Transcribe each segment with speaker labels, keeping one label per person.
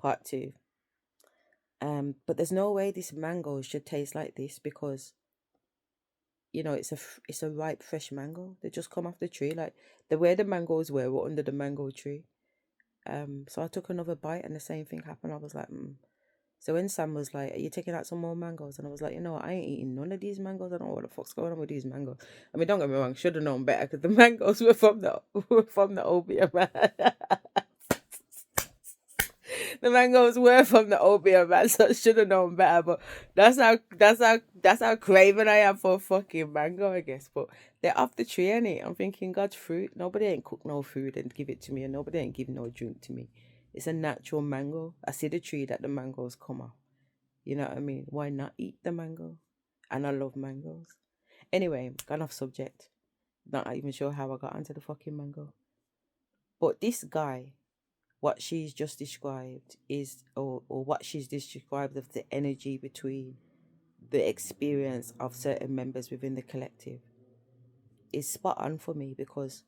Speaker 1: part 2. But there's no way this mango should taste like this because it's a ripe fresh mango. They just come off the tree, like the way the mangoes were under the mango tree. So I took another bite and the same thing happened. I was like, So when Sam was like, "Are you taking out some more mangoes?" and I was like, "You know what? I ain't eating none of these mangoes. I don't know what the fuck's going on with these mangoes." I mean, don't get me wrong, should have known better because the mangoes were from the opium man. The mangoes were from the opium man, so I should have known better. But that's how craving I am for a fucking mango, I guess. But they're off the tree, innit? I'm thinking God's fruit. Nobody ain't cook no food and give it to me, and nobody ain't give no drink to me. It's a natural mango. I see the tree that the mangoes come off. You know what I mean? Why not eat the mango? And I love mangoes. Anyway, gone off subject. Not even sure how I got onto the fucking mango. But this guy, what she's just described is, or what she's just described of the energy between the experience of certain members within the collective is spot on for me because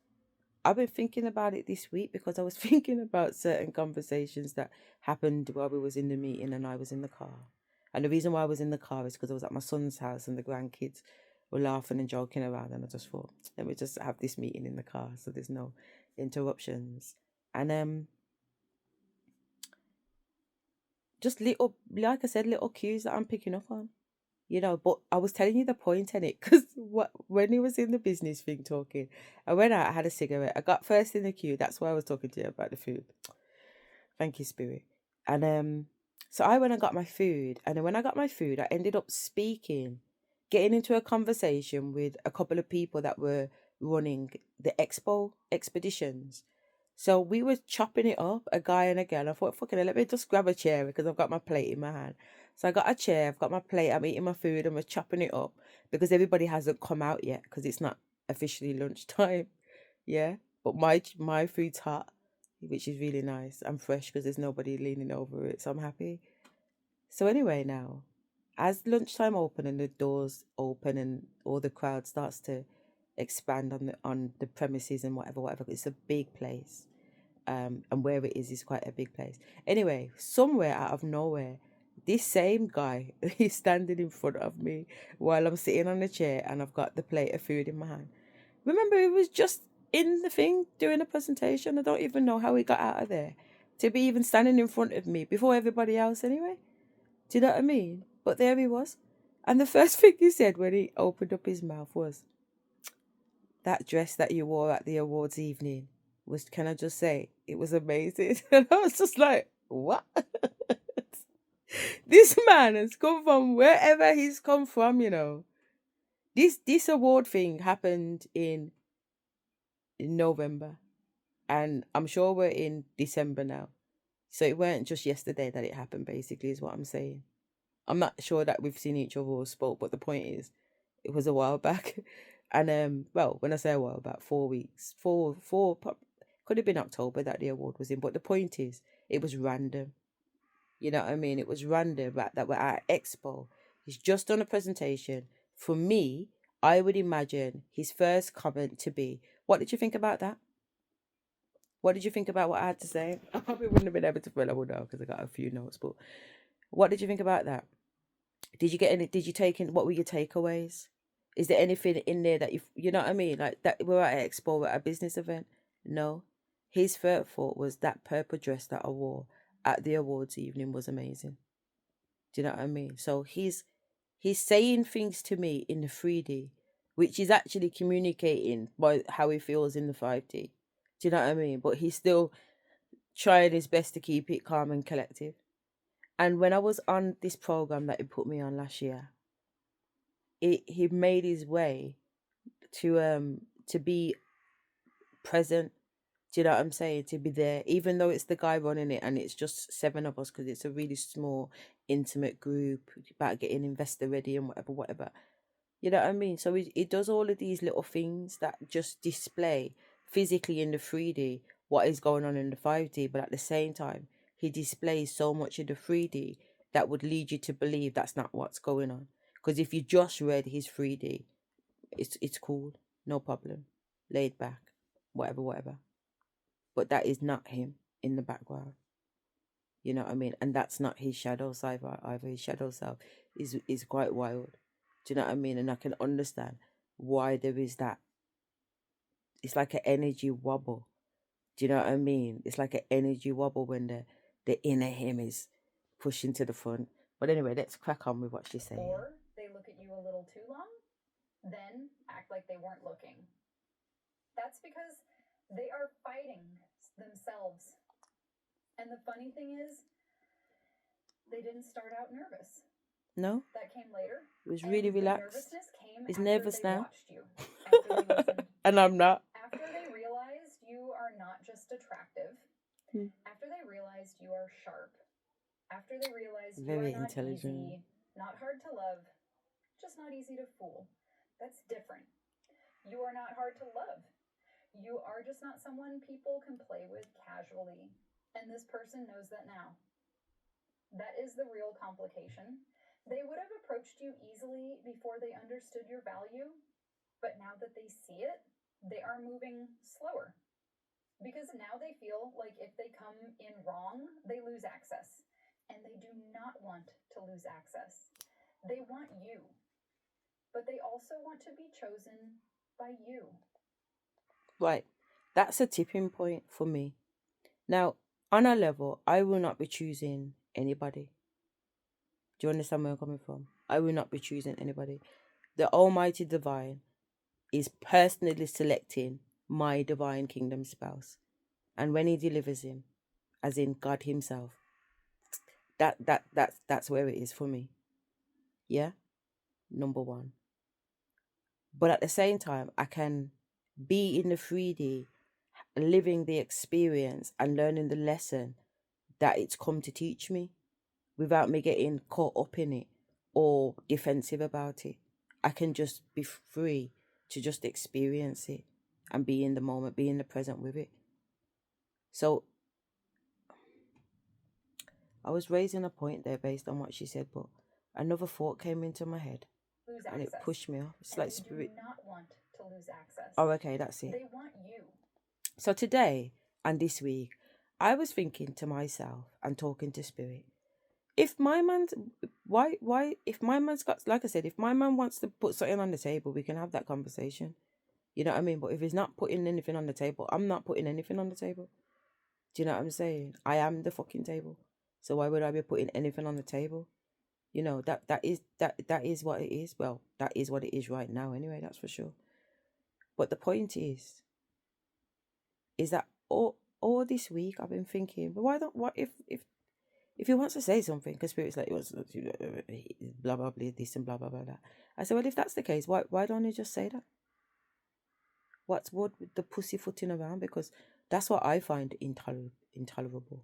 Speaker 1: I've been thinking about it this week because I was thinking about certain conversations that happened while we was in the meeting and I was in the car. And the reason why I was in the car is because I was at my son's house and the grandkids were laughing and joking around, and I just thought, let me just have this meeting in the car so there's no interruptions. And just little, like I said, little cues that I'm picking up on. But I was telling you the point in it because when he was in the business thing talking, I went out, I had a cigarette, I got first in the queue. That's why I was talking to you about the food. Thank you, Spirit. And so I went and got my food, and then when I got my food, I ended up getting into a conversation with a couple of people that were running the expo expeditions. So we were chopping it up, a guy and a girl. I thought, fucking hell, let me just grab a chair because I've got my plate in my hand. So I got a chair, I've got my plate, I'm eating my food, and we're chopping it up because everybody hasn't come out yet because it's not officially lunchtime. Yeah, but my food's hot, which is really nice. I'm fresh because there's nobody leaning over it, so I'm happy. So anyway, now as lunchtime open and the doors open and all the crowd starts to expand on the premises and whatever, it's a big place. And where it is quite a big place. Anyway, somewhere out of nowhere, this same guy is standing in front of me while I'm sitting on a chair and I've got the plate of food in my hand. Remember, he was just in the thing doing a presentation. I don't even know how he got out of there to be even standing in front of me before everybody else anyway. Do you know what I mean? But there he was. And the first thing he said when he opened up his mouth was, "That dress that you wore at the awards evening was, can I just say, it was amazing." And I was just like, what? This man has come from wherever he's come from. This award thing happened in November, and I'm sure we're in December now. So it weren't just yesterday that it happened, basically, is what I'm saying. I'm not sure that we've seen each other or spoke, but the point is, it was a while back. And well, when I say a while back, 4 weeks, could have been October that the award was in. But the point is, it was random. You know what I mean? It was random that we're at Expo. He's just done a presentation. For me, I would imagine his first comment to be, "What did you think about that? What did you think about what I had to say?" I probably wouldn't have been able to fill out now because I got a few notes. But what did you think about that? Did you get any? Did you take in? What were your takeaways? Is there anything in there that you know what I mean? Like that we're at Expo, we're at a business event. No, his first thought was that purple dress that I wore at the awards evening was amazing. Do you know what I mean? So he's saying things to me in the 3D, which is actually communicating by how he feels in the 5D. Do you know what I mean? But he's still trying his best to keep it calm and collective. And when I was on this program that he put me on last year, he made his way to be present. Do you know what I'm saying? To be there, even though it's the guy running it and it's just 7 of us because it's a really small, intimate group about getting investor ready and whatever. You know what I mean? So he does all of these little things that just display physically in the 3D what is going on in the 5D, but at the same time, he displays so much in the 3D that would lead you to believe that's not what's going on. Because if you just read his 3D, it's cool, no problem, laid back, whatever. But that is not him in the background. You know what I mean? And that's not his shadow side either. His shadow self is quite wild. Do you know what I mean? And I can understand why there is that. It's like an energy wobble. Do you know what I mean? It's like an energy wobble when the inner him is pushing to the front. But anyway, let's crack on with what she's saying.
Speaker 2: Or they look at you a little too long, then act like they weren't looking. That's because they are fighting themselves. And the funny thing is, they didn't start out nervous.
Speaker 1: No.
Speaker 2: That came later.
Speaker 1: It was really relaxed.
Speaker 2: Nervousness came
Speaker 1: He's
Speaker 2: after
Speaker 1: nervous
Speaker 2: they
Speaker 1: now.
Speaker 2: Watched you, after they listened.
Speaker 1: And I'm not.
Speaker 2: After they realized you are not just attractive. After they realized you are sharp. After they realized
Speaker 1: very
Speaker 2: you are not
Speaker 1: intelligent.
Speaker 2: Easy, not hard to love, just not easy to fool. That's different. You are not hard to love. You are just not someone people can play with casually. And this person knows that now. That is the real complication. They would have approached you easily before they understood your value, but now that they see it, they are moving slower. Because now they feel like if they come in wrong, they lose access. And they do not want to lose access. They want you. But they also want to be chosen by you.
Speaker 1: Right. That's a tipping point for me. Now, on a level, I will not be choosing anybody. Do you understand where I'm coming from? I will not be choosing anybody. The Almighty Divine is personally selecting my divine kingdom spouse. And when he delivers him, as in God himself, that's where it is for me. Yeah? Number one. But at the same time, I can be in the 3D, living the experience and learning the lesson that it's come to teach me without me getting caught up in it or defensive about it. I can just be free to just experience it and be in the moment, be in the present with it. So I was raising a point there based on what she said, but another thought came into my head and it pushed me off. It's like spirit.
Speaker 2: They do not want to lose access.
Speaker 1: Oh, okay, that's it.
Speaker 2: They want you.
Speaker 1: So today and this week, I was thinking to myself and talking to spirit. If my man's if my man's got, like I said, if my man wants to put something on the table, we can have that conversation. You know what I mean? But if he's not putting anything on the table, I'm not putting anything on the table. Do you know what I'm saying? I am the fucking table. So why would I be putting anything on the table? You know, that is what it is. Well, that is what it is right now anyway, that's for sure. But the point is that all this week I've been thinking, but what if he wants to say something, because spirit's like, he wants to blah blah blah this and blah blah blah that. I said, well, if that's the case, why don't you just say that? What's what with the pussyfooting around? Because that's what I find intolerable.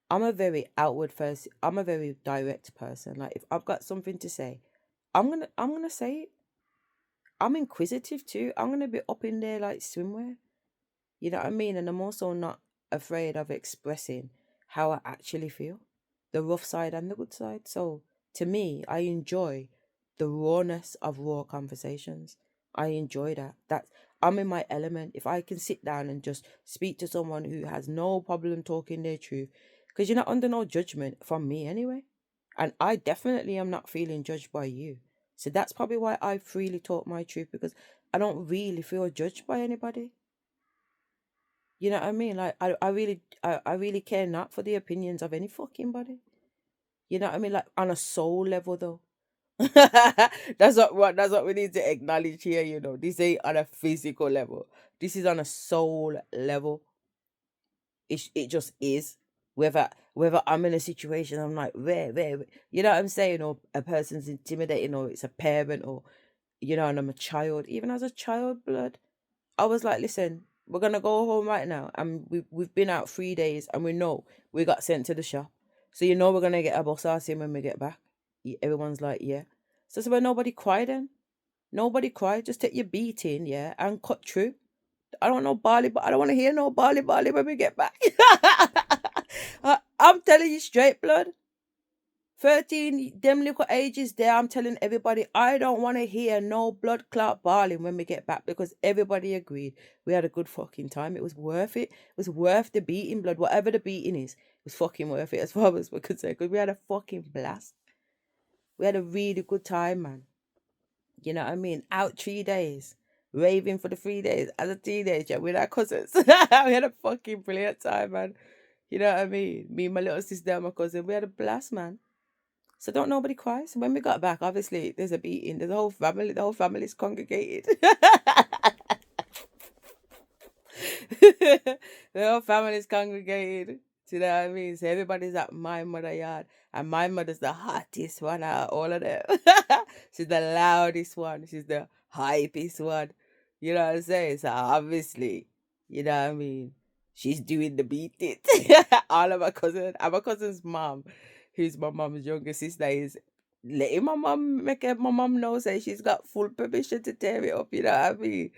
Speaker 1: I'm a very I'm a very direct person. Like if I've got something to say, I'm gonna say it. I'm inquisitive too. I'm gonna be up in there like swimwear. You know what I mean? And I'm also not afraid of expressing how I actually feel, the rough side and the good side. So to me, I enjoy the rawness of raw conversations. I enjoy that. I'm in my element. If I can sit down and just speak to someone who has no problem talking their truth, because you're not under no judgment from me anyway. And I definitely am not feeling judged by you. So that's probably why I freely talk my truth, because I don't really feel judged by anybody. You know what I mean? Like I really care not for the opinions of any fucking body. You know what I mean? Like on a soul level though. That's what we need to acknowledge here, you know. This ain't on a physical level. This is on a soul level. It just is. Whether I'm in a situation, I'm like, where, you know what I'm saying, or a person's intimidating, or it's a parent, or you know, and I'm a child. Even as a child, blood, I was like, listen, we're gonna go home right now, and we've been out 3 days, and we know we got sent to the shop, so you know we're gonna get a bus ass in when we get back. Everyone's like, yeah. So when nobody cried, then nobody cried. Just take your beating, yeah, and cut through. I don't know Bali, but I don't want to hear no Bali when we get back. I'm telling you straight, blood. 13, them little ages there, I'm telling everybody, I don't want to hear no blood clot barling when we get back, because everybody agreed we had a good fucking time. It was worth it. It was worth the beating, blood. Whatever the beating is, was fucking worth it as far as we're concerned, because we had a fucking blast. We had a really good time, man. You know what I mean? Out 3 days, raving for the 3 days as a teenager with our cousins. We had a fucking brilliant time, man. You know what I mean? Me, my little sister, and my cousin, we had a blast, man. So don't nobody cry. So when we got back, obviously there's a beating. There's a whole family. The whole family's congregated. The whole family's congregated. Do you know what I mean? So everybody's at my mother yard. And my mother's the hottest one out of all of them. She's the loudest one. She's the hypest one. You know what I'm saying? So obviously, you know what I mean? She's doing the beating. All of my cousins. And my cousin's mom, who's my mom's younger sister, is letting my mom know, say she's got full permission to tear it up. You know what I mean?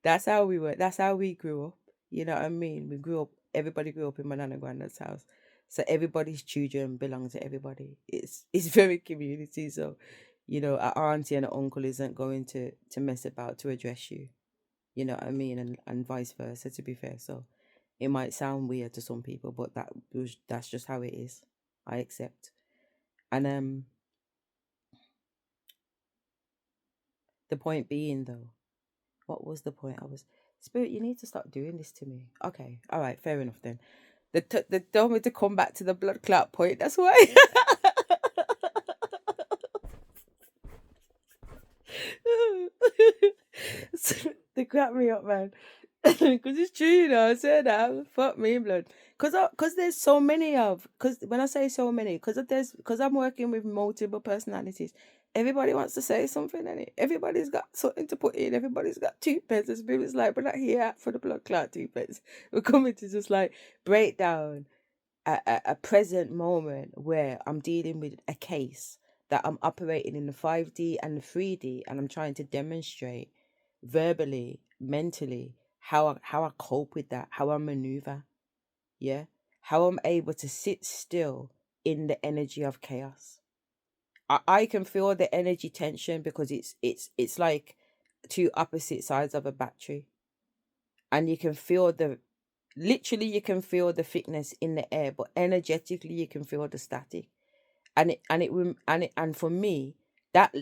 Speaker 1: That's how we were. That's how we grew up. You know what I mean? We grew up. Everybody grew up in my nana granddad's house, so everybody's children belong to everybody. It's very community. So, you know, an auntie and an uncle isn't going to mess about to address you. You know what I mean, and vice versa. To be fair, so it might sound weird to some people, but that's just how it is. I accept. And the point being though, what was the point? I was Spirit. You need to stop doing this to me. Okay, all right, fair enough then. They told me to come back to the blood clot point. That's why. They crack me up, man. Because it's true, you know. I said that. Fuck me, blood. Cause there's so many of. Cause when I say so many, cause I'm working with multiple personalities. Everybody wants to say something, and everybody's got something to put in. Everybody's got two pence. The spirit's like, we're not here for the blood clot two pence. We're coming to just like break down a present moment where I'm dealing with a case that I'm operating in the 5D and the 3D, and I'm trying to demonstrate verbally, mentally, how I cope with that, how I maneuver, yeah, how I'm able to sit still in the energy of chaos. I can feel the energy tension because it's like two opposite sides of a battery, and you can feel the literally you can feel the thickness in the air, but energetically you can feel the static, and for me, that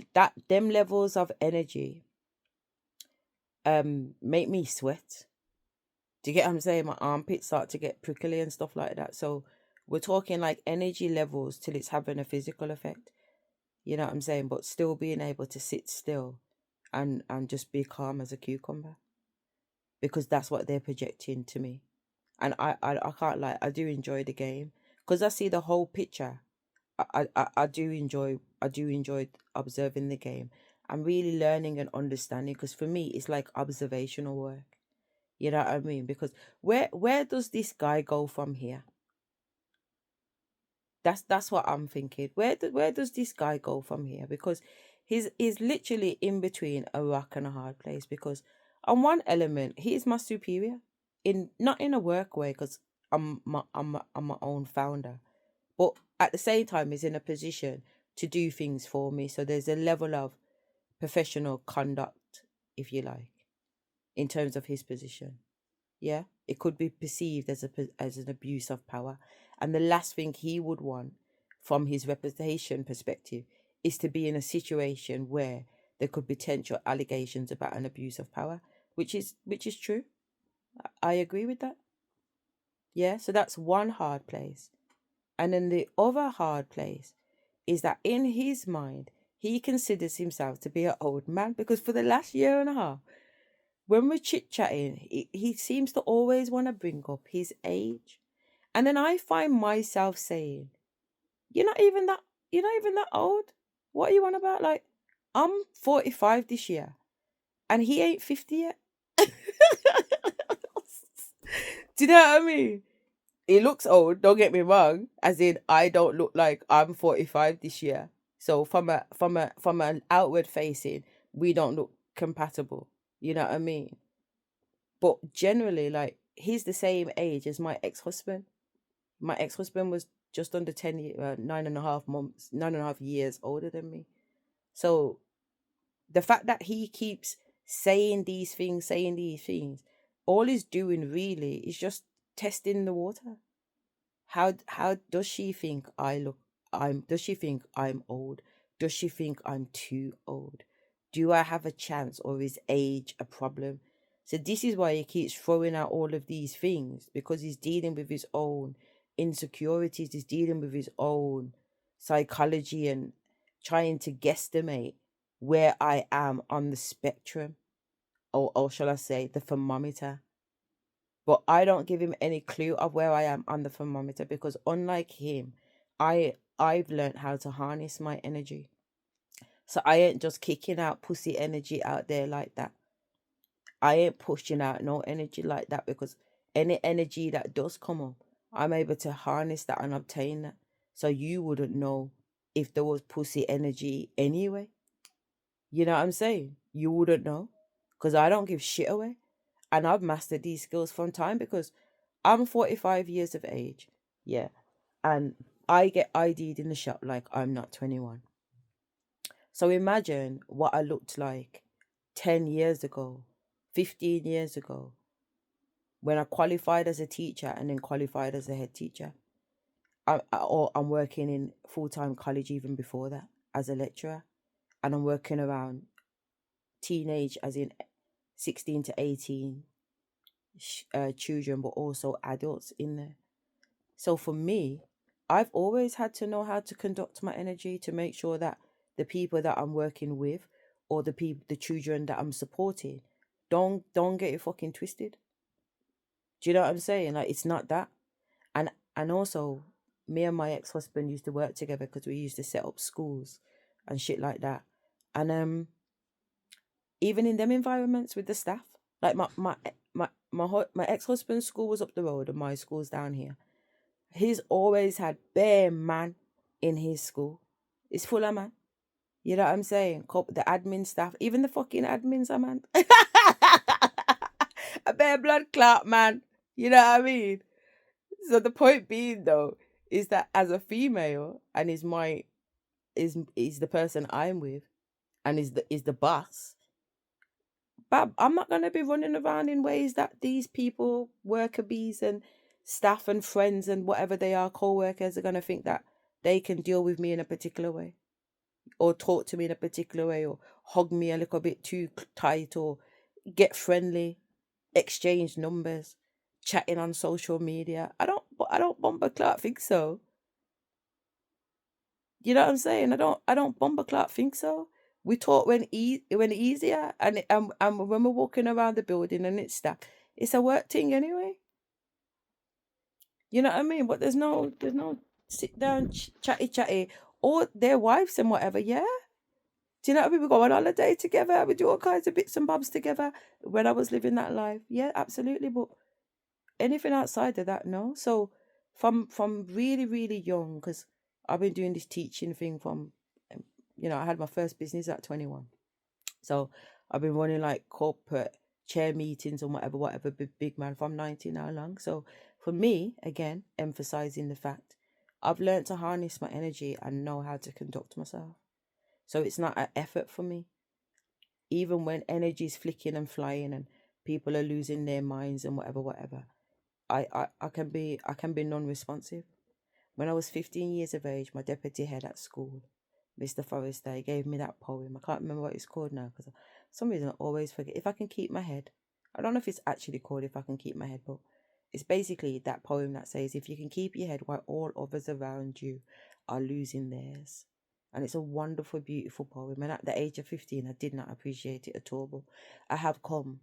Speaker 1: them levels of energy make me sweat. Do you get what I'm saying? My armpits start to get prickly and stuff like that. So we're talking like energy levels till it's having a physical effect. You know what I'm saying? But still being able to sit still and just be calm as a cucumber, because that's what they're projecting to me. And I can't lie, I do enjoy the game because I see the whole picture. I do enjoy observing the game. I'm really learning and understanding, because for me it's like observational work. You know what I mean? Because where does this guy go from here? That's what I'm thinking. Where does this guy go from here? Because he's literally in between a rock and a hard place. Because on one element, he is my superior, in not in a work way, because I'm my own founder, but at the same time, he's in a position to do things for me. So there's a level of professional conduct, if you like, in terms of his position. Yeah, it could be perceived as an abuse of power, and the last thing he would want, from his reputation perspective, is to be in a situation where there could be potential allegations about an abuse of power, which is true. I agree with that. Yeah, so that's one hard place, and then the other hard place is that in his mind he considers himself to be an old man, because for the last year and a half, when we're chit chatting, he seems to always want to bring up his age. And then I find myself saying, You're not even that you're not even that old. What are you on about? Like, I'm 45 this year and he ain't 50 yet. Do you know what I mean? He looks old, don't get me wrong, as in I don't look like I'm 45 this year. So from an outward facing, we don't look compatible. You know what I mean? But generally, like, he's the same age as my ex-husband. My ex-husband was just under 9.5 months, 9.5 years older than me. So the fact that he keeps saying these things, all he's doing really is just testing the water. how does she think I look? Does she think I'm old? Does she think I'm too old? Do I have a chance, or is age a problem? So this is why he keeps throwing out all of these things, because he's dealing with his own insecurities, he's dealing with his own psychology and trying to guesstimate where I am on the spectrum, or shall I say the thermometer. But I don't give him any clue of where I am on the thermometer, because unlike him, I've learned how to harness my energy. So I ain't just kicking out pussy energy out there like that. I ain't pushing out no energy like that, because any energy that does come up, I'm able to harness that and obtain that. So you wouldn't know if there was pussy energy anyway. You know what I'm saying? You wouldn't know, because I don't give shit away. And I've mastered these skills from time, because I'm 45 years of age. Yeah. And I get ID'd in the shop like I'm not 21. So imagine what I looked like 10 years ago, 15 years ago, when I qualified as a teacher and then qualified as a head teacher. Or I'm working in full-time college even before that as a lecturer. And I'm working around teenage, as in 16 to 18 children, but also adults in there. So for me, I've always had to know how to conduct my energy to make sure that the people that I'm working with, or the children that I'm supporting, don't get it fucking twisted. Do you know what I'm saying? Like, it's not that. And also, me and my ex-husband used to work together, because we used to set up schools and shit like that. And even in them environments with the staff, like my ex-husband's school was up the road and my school's down here. He's always had bare man in his school. It's full of man. You know what I'm saying? The admin staff, even the fucking admins are man. A bare blood clot, man. You know what I mean? So the point being, though, is that as a female, and is the person I'm with, and is the boss, but I'm not gonna be running around in ways that these people, worker bees and staff and friends and whatever they are, co-workers, are gonna think that they can deal with me in a particular way, or talk to me in a particular way, or hug me a little bit too tight, or get friendly, exchange numbers, chatting on social media. I don't bomber clout think so. You know what I'm saying? I don't bomber clout think so. We talk when easier, and when we're walking around the building and it's stuff, it's a work thing anyway. You know what I mean? But there's no sit down chatty chatty, or their wives and whatever. Yeah. Do you know what I mean? We go on holiday together. We do all kinds of bits and bobs together. When I was living that life, yeah, absolutely. But anything outside of that, no. So from really really young, because I've been doing this teaching thing from, I had my first business at 21. So I've been running like corporate chair meetings and whatever, big man from 19 now long. So for me, again, emphasizing the fact I've learned to harness my energy and know how to conduct myself. So it's not an effort for me. Even when energy is flicking and flying and people are losing their minds and whatever, I can be non-responsive. When I was 15 years of age, my deputy head at school, Mr. Forrester, he gave me that poem. I can't remember what it's called now, because for some reason I always forget. If I can keep my head, I don't know if it's actually called If I Can Keep My Head, but it's basically that poem that says, if you can keep your head while all others around you are losing theirs. And it's a wonderful, beautiful poem. And at the age of 15, I did not appreciate it at all. But I have come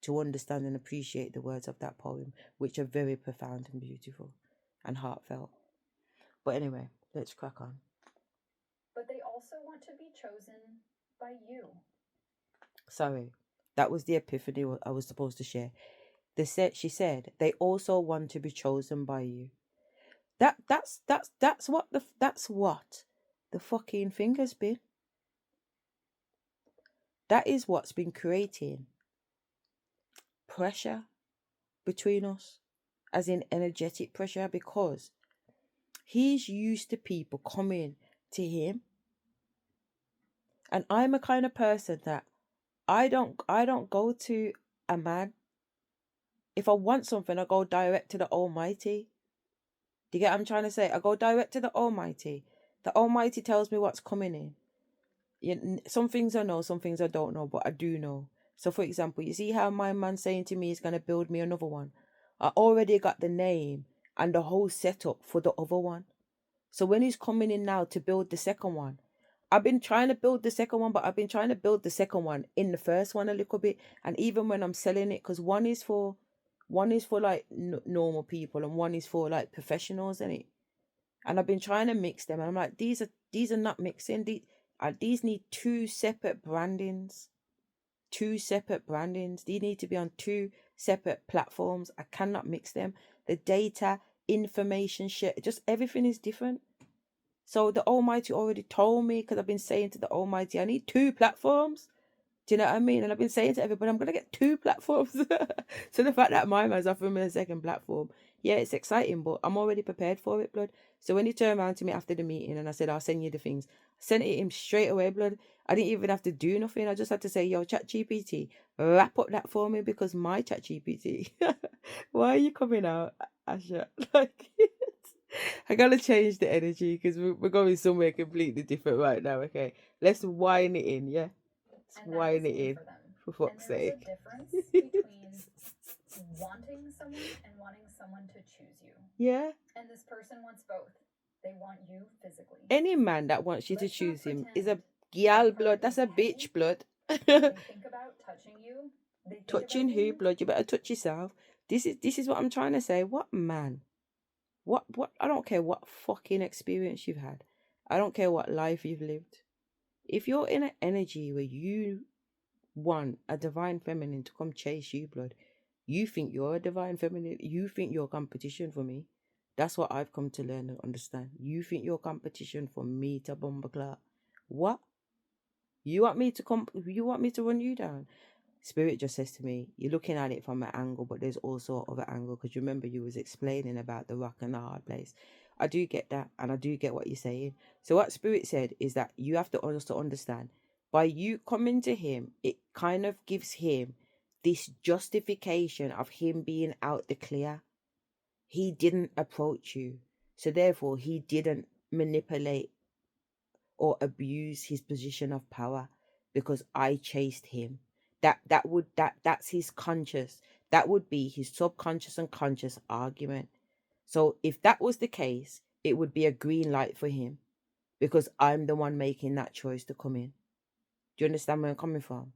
Speaker 1: to understand and appreciate the words of that poem, which are very profound and beautiful and heartfelt. But anyway, let's crack on.
Speaker 2: But they also want to be chosen by you.
Speaker 1: Sorry, that was the epiphany I was supposed to share. She said they also want to be chosen by you. That's what the fucking thing has been. That is what's been creating pressure between us, as in energetic pressure, because he's used to people coming to him, and I'm a kind of person that I don't go to a man. If I want something, I go direct to the Almighty. Do you get what I'm trying to say? I go direct to the Almighty. The Almighty tells me what's coming in. Some things I know, some things I don't know, but I do know. So, for example, you see how my man's saying to me he's going to build me another one? I already got the name and the whole setup for the other one. So, when he's coming in now to build the second one, I've been trying to build the second one, but I've been trying to build the second one in the first one a little bit. And even when I'm selling it, because one is for like normal people and one is for like professionals, and I've been trying to mix them, and I'm like, these are not mixing. These need two separate brandings. Two separate brandings. These need to be on two separate platforms. I cannot mix them. The data, information, shit, just everything is different. So the Almighty already told me, because I've been saying to the Almighty, I need two platforms. Do you know what I mean? And I've been saying to everybody, I'm gonna get two platforms. So the fact that my man's offering me a second platform, yeah, it's exciting, but I'm already prepared for it, blood. So when he turned around to me after the meeting and I said, I'll send you the things, I sent it him straight away, blood. I didn't even have to do nothing. I just had to say, yo, chat GPT, wrap up that for me, because my chat GPT. Why are you coming out, Asha? Like, I gotta change the energy because we're going somewhere completely different right now. Okay, let's wine it in, yeah. Let's
Speaker 2: And that was
Speaker 1: wine it
Speaker 2: new
Speaker 1: in,
Speaker 2: for them.
Speaker 1: for fuck's
Speaker 2: And there was a
Speaker 1: sake.
Speaker 2: difference between wanting someone and wanting someone to choose you.
Speaker 1: Yeah.
Speaker 2: And this person wants both. They want you physically.
Speaker 1: Any man that wants you to
Speaker 2: Let's not
Speaker 1: choose him is a
Speaker 2: pretend
Speaker 1: gyal
Speaker 2: that
Speaker 1: blood.
Speaker 2: part
Speaker 1: That's
Speaker 2: is
Speaker 1: a
Speaker 2: heavy.
Speaker 1: bitch blood.
Speaker 2: They think about touching you. They think
Speaker 1: Touching
Speaker 2: about
Speaker 1: who
Speaker 2: you.
Speaker 1: blood? You better touch yourself. This is what I'm trying to say. What man? What? I don't care what fucking experience you've had. I don't care what life you've lived. If you're in an energy where you want a divine feminine to come chase you, blood, you think you're a divine feminine. You think you're competition for me. That's what I've come to learn and understand. You think you're competition for me to bomb clock. What? You want me to come? You want me to run you down? Spirit just says to me, you're looking at it from an angle, but there's also other angle, because remember you was explaining about the rock and the hard place. I do get that, and I do get what you're saying. So what Spirit said is that you have to also understand, by you coming to him, it kind of gives him this justification of him being out the clear. He didn't approach you, so therefore he didn't manipulate or abuse his position of power, because I chased him. That's his conscious. That would be his subconscious and conscious argument. So if that was the case, it would be a green light for him, because I'm the one making that choice to come in. Do you understand where I'm coming from?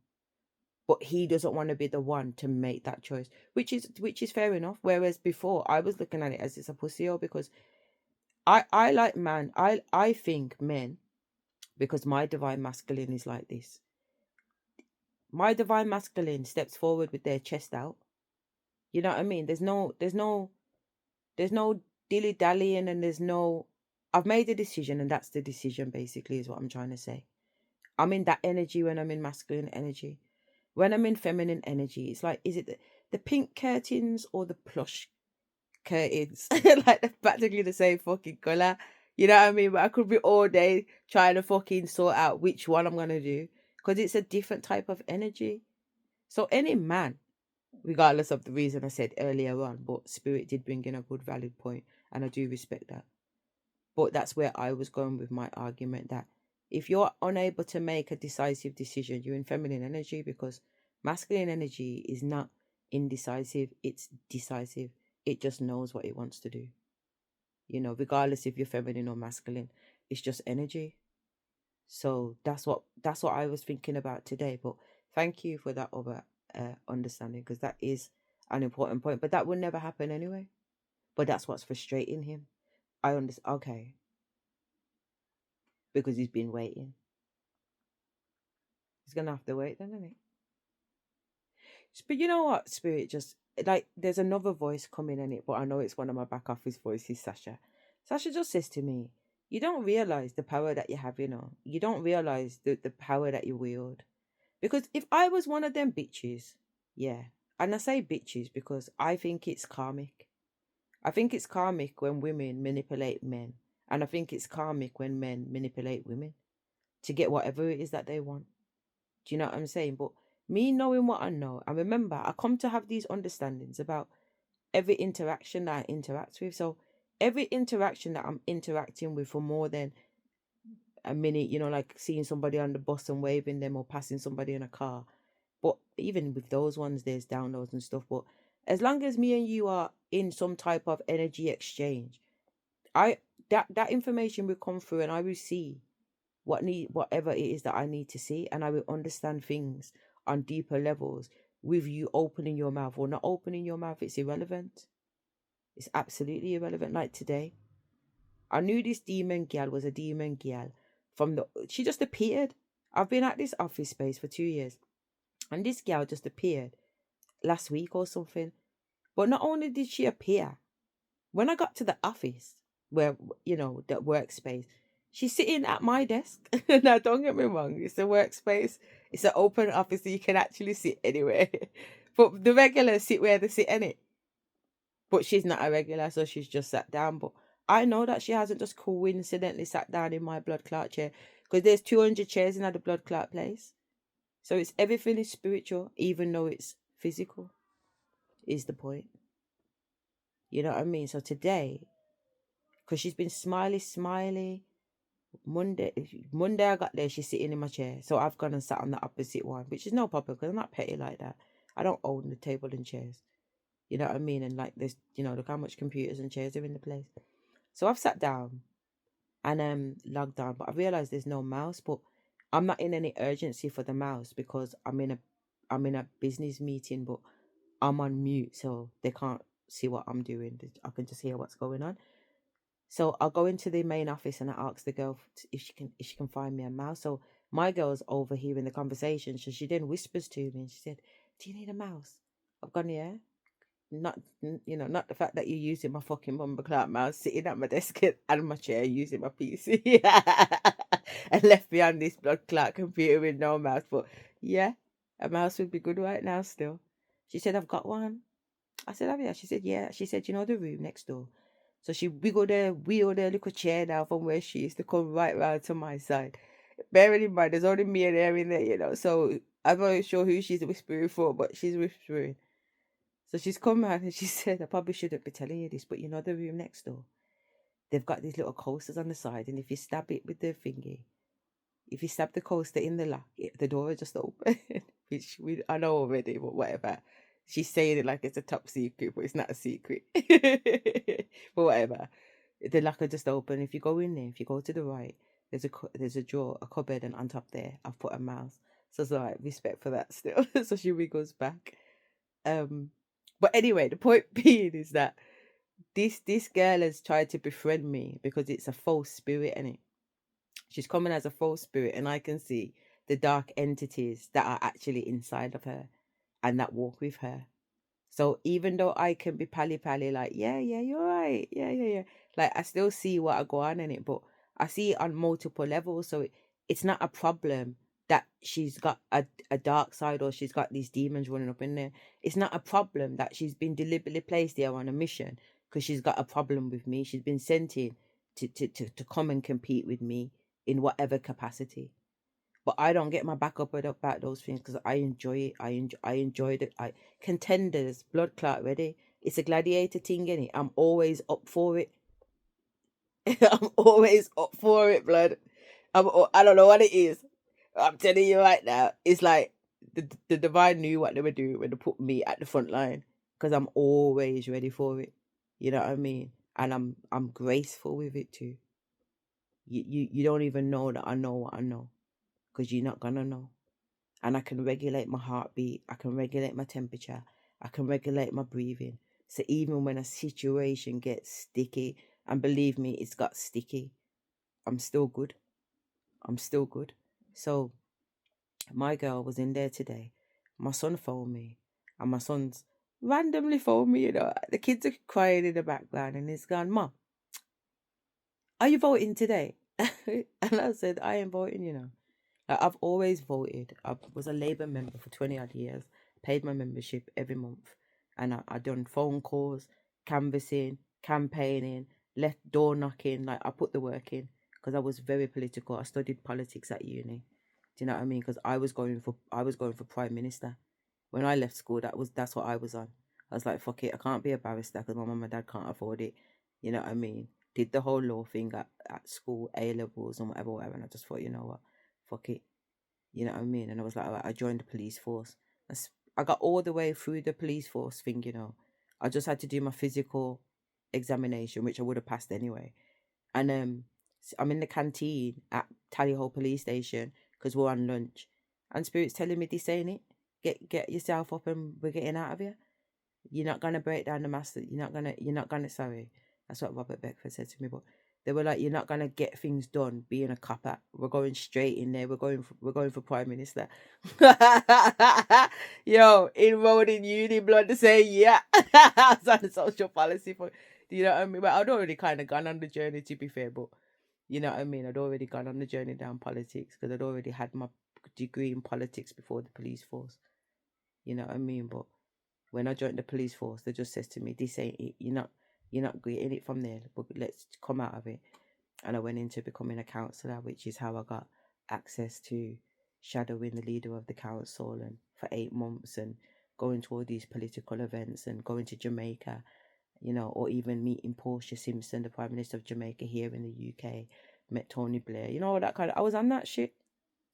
Speaker 1: But he doesn't want to be the one to make that choice, which is fair enough. Whereas before I was looking at it as it's a pussy, because I like man. I think men, because my divine masculine is like this. My divine masculine steps forward with their chest out. You know what I mean? There's no dilly dallying, and there's no. I've made a decision, and that's the decision. Basically, is what I'm trying to say. I'm in that energy when I'm in masculine energy. When I'm in feminine energy, it's like, is it the pink curtains or the plush curtains? Like they're practically the same fucking color. You know what I mean? But I could be all day trying to fucking sort out which one I'm gonna do, because it's a different type of energy. So any man, regardless of the reason I said earlier on, but Spirit did bring in a good valid point, and I do respect that. But that's where I was going with my argument, that if you're unable to make a decisive decision, you're in feminine energy, because masculine energy is not indecisive, it's decisive. It just knows what it wants to do. Regardless if you're feminine or masculine, it's just energy. So that's what I was thinking about today. But thank you for that other understanding, because that is an important point. But that would never happen anyway. But that's what's frustrating him. I understand. Okay, because he's been waiting. He's gonna have to wait then, isn't he? But you know what, Spirit, just like there's another voice coming in it, but I know it's one of my back office voices, Sasha. Sasha just says to me, you don't realize the power that you have, You don't realize the power that you wield. Because if I was one of them bitches, yeah, and I say bitches because I think it's karmic. I think it's karmic when women manipulate men. And I think it's karmic when men manipulate women to get whatever it is that they want. Do you know what I'm saying? But me knowing what I know, and remember, I come to have these understandings about every interaction that I interact with. So every interaction that I'm interacting with for more than a minute, like seeing somebody on the bus and waving them or passing somebody in a car. But even with those ones, there's downloads and stuff. But as long as me and you are in some type of energy exchange, I that information will come through and I will see whatever it is that I need to see, and I will understand things on deeper levels with you opening your mouth or not opening your mouth. It's irrelevant. It's absolutely irrelevant. Like today, I knew this demon gal was a demon gal she just appeared. I've been at this office space for 2 years, and this gal just appeared last week or something. But not only did she appear, when I got to the office, where, the workspace, she's sitting at my desk. Now, don't get me wrong, it's a workspace, it's an open office, so you can actually sit anywhere. But the regulars sit where they sit in it. But she's not a regular, so she's just sat down. But I know that she hasn't just coincidentally sat down in my blood clot chair, because there's 200 chairs in the blood clot place. So it's everything is spiritual, even though it's physical, is the point. You know what I mean? So today, because she's been smiley. Monday I got there, she's sitting in my chair. So I've gone and sat on the opposite one, which is no problem because I'm not petty like that. I don't own the table and chairs. You know what I mean? And like this, look how much computers and chairs are in the place. So I've sat down and logged on, but I realized there's no mouse, but I'm not in any urgency for the mouse because I'm in a business meeting, but I'm on mute, so they can't see what I'm doing. I can just hear what's going on. So I'll go into the main office and I ask the girl if she can find me a mouse. So my girl's overhearing the conversation, so she then whispers to me and she said, "Do you need a mouse?" I've gone, "Yeah." Not the fact that you're using my fucking Mumba Clark mouse, sitting at my desk and my chair using my PC, and left behind this blood clot computer with no mouse. But yeah, a mouse would be good right now. Still, she said, "I've got one." I said, "Have you?" She said, "Yeah." She said, "The room next door." So she wheeled her little chair now from where she used to come right round to my side. Bearing in mind, there's only me and her in there. So I'm not sure who she's whispering for, but she's whispering. So she's come out and she said, "I probably shouldn't be telling you this, but the room next door, they've got these little coasters on the side, and if you stab it with the thingy, if you stab the coaster in the lock, the door will just open." Which I know already, but whatever. She's saying it like it's a top secret, but it's not a secret. But whatever. The lock will just open. If you go in there, if you go to the right, there's a drawer, a cupboard, and on top there, I've put a mouse. So it's like respect for that still. So she wiggles back. Um, but anyway, the point being is that this girl has tried to befriend me because it's a false spirit, and she's coming as a false spirit, and I can see the dark entities that are actually inside of her and that walk with her. So even though I can be pally pally, like, yeah, yeah, you're right, yeah, yeah, yeah, like I still see what I go on in it, but I see it on multiple levels. So it's not a problem that she's got a dark side or she's got these demons running up in there. It's not a problem that she's been deliberately placed there on a mission because she's got a problem with me. She's been sent in to come and compete with me in whatever capacity. But I don't get my back up about those things because I enjoy it. I enjoyed it. Contenders, blood clot ready. It's a gladiator thing, innit? I'm always up for it. I'm always up for it, blood. I don't know what it is. I'm telling you right now. It's like the divine knew what they were doing when they put me at the front line because I'm always ready for it. You know what I mean? And I'm graceful with it too. You don't even know that I know what I know because you're not gonna know. And I can regulate my heartbeat, I can regulate my temperature, I can regulate my breathing. So even when a situation gets sticky, and believe me, it's got sticky, I'm still good. I'm still good. So my girl was in there today. My son phoned me, and my son's randomly phoned me. The kids are crying in the background, and he's gone, "Mom, are you voting today?" And I said, "I am voting. I've always voted. I was a Labour member for 20 odd years, paid my membership every month, and I done phone calls, canvassing, campaigning, left door knocking. Like I put the work in because I was very political. I studied politics at uni. Do you know what I mean? Because I was going for prime minister when I left school. That's what I was on. I was like, fuck it, I can't be a barrister because my mum and dad can't afford it. You know what I mean? Did the whole law thing at school, A levels and whatever, and I just thought, you know what, fuck it. You know what I mean? And I was like, all right, I joined the police force. I got all the way through the police force thing, you know. I just had to do my physical examination, which I would have passed anyway. And I'm in the canteen at Tally Hole Police Station because we're on lunch, and Spirit's telling me this ain't it. Get yourself up and we're getting out of here. You're not gonna break down the master. You're not gonna. Sorry, that's what Robert Beckford said to me. But they were like, you're not gonna get things done being a copper. We're going straight in there. We're going for Prime Minister. Yo, enrolled in uni blood to say yeah. I was on the social policy for. You know what I mean? But I'd already kind of gone on the journey, to be fair. But you know what I mean? I'd already gone on the journey down politics because I'd already had my degree in politics before the police force. You know what I mean? But when I joined the police force, they just says to me, "This ain't it. You're not getting it from there. But let's come out of it." And I went into becoming a counsellor, which is how I got access to shadowing the leader of the council and for 8 months and going to all these political events and going to Jamaica, you know, or even meeting Portia Simpson, the Prime Minister of Jamaica here in the UK, met Tony Blair, you know, all that kind of. I was on that shit.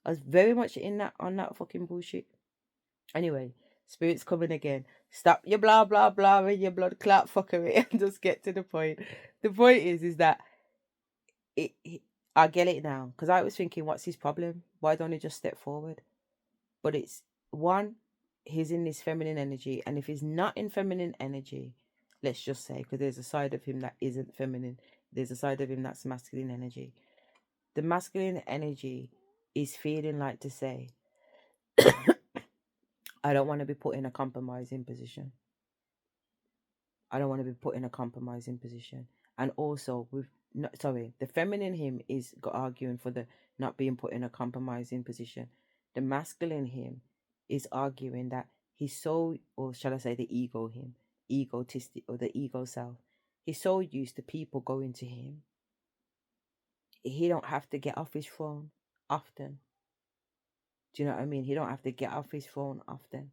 Speaker 1: I was very much in that on that fucking bullshit. Anyway, Spirit's coming again. Stop your blah blah blah and your blood clot fuckery and just get to the point. The point is that I get it now because I was thinking, what's his problem? Why don't he just step forward? But it's one, he's in this feminine energy, and if he's not in feminine energy, let's just say, because there's a side of him that isn't feminine, there's a side of him that's masculine energy. The masculine energy is feeling like to say, I don't want to be put in a compromising position. I don't want to be put in a compromising position. And also, the feminine him is arguing for the not being put in a compromising position. The masculine him is arguing that he's so, or shall I say, the ego him, egotistic, or the ego self. He's so used to people going to him. He don't have to get off his throne often. Do you know what I mean? He don't have to get off his throne often.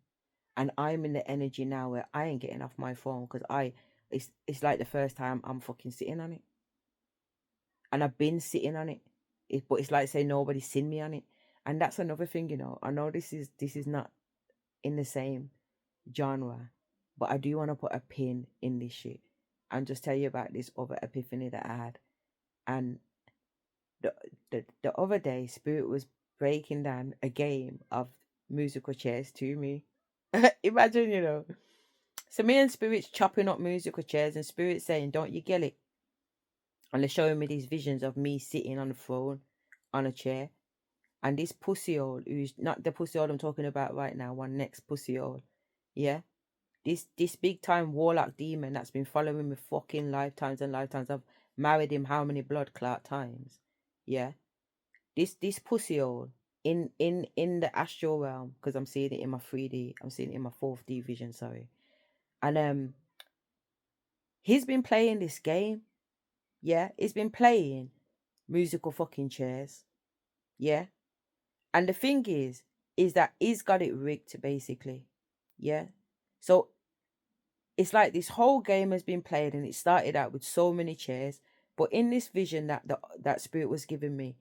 Speaker 1: And I'm in the energy now where I ain't getting off my phone because it's like the first time I'm fucking sitting on it. And I've been sitting on it. But it's like saying nobody's seen me on it. And that's another thing, you know. I know this is not in the same genre, but I do want to put a pin in this shit and just tell you about this other epiphany that I had. And the other day, Spirit was breaking down a game of musical chairs to me. Imagine, you know. So me and Spirit's chopping up musical chairs, and Spirit saying, "Don't you get it?" And they're showing me these visions of me sitting on the throne, on a chair, and this pussy hole, who's not the pussy hole I'm talking about right now, one next pussy hole, yeah. This big time warlock demon that's been following me fucking lifetimes and lifetimes. I've married him how many blood clot times, yeah. This pussy hole in the astral realm, because I'm seeing it in my 3D, I'm seeing it in my 4D vision, sorry. And he's been playing this game. Yeah, he's been playing musical fucking chairs. Yeah. And the thing is that he's got it rigged basically. Yeah. So it's like this whole game has been played and it started out with so many chairs. But in this vision that Spirit was giving me,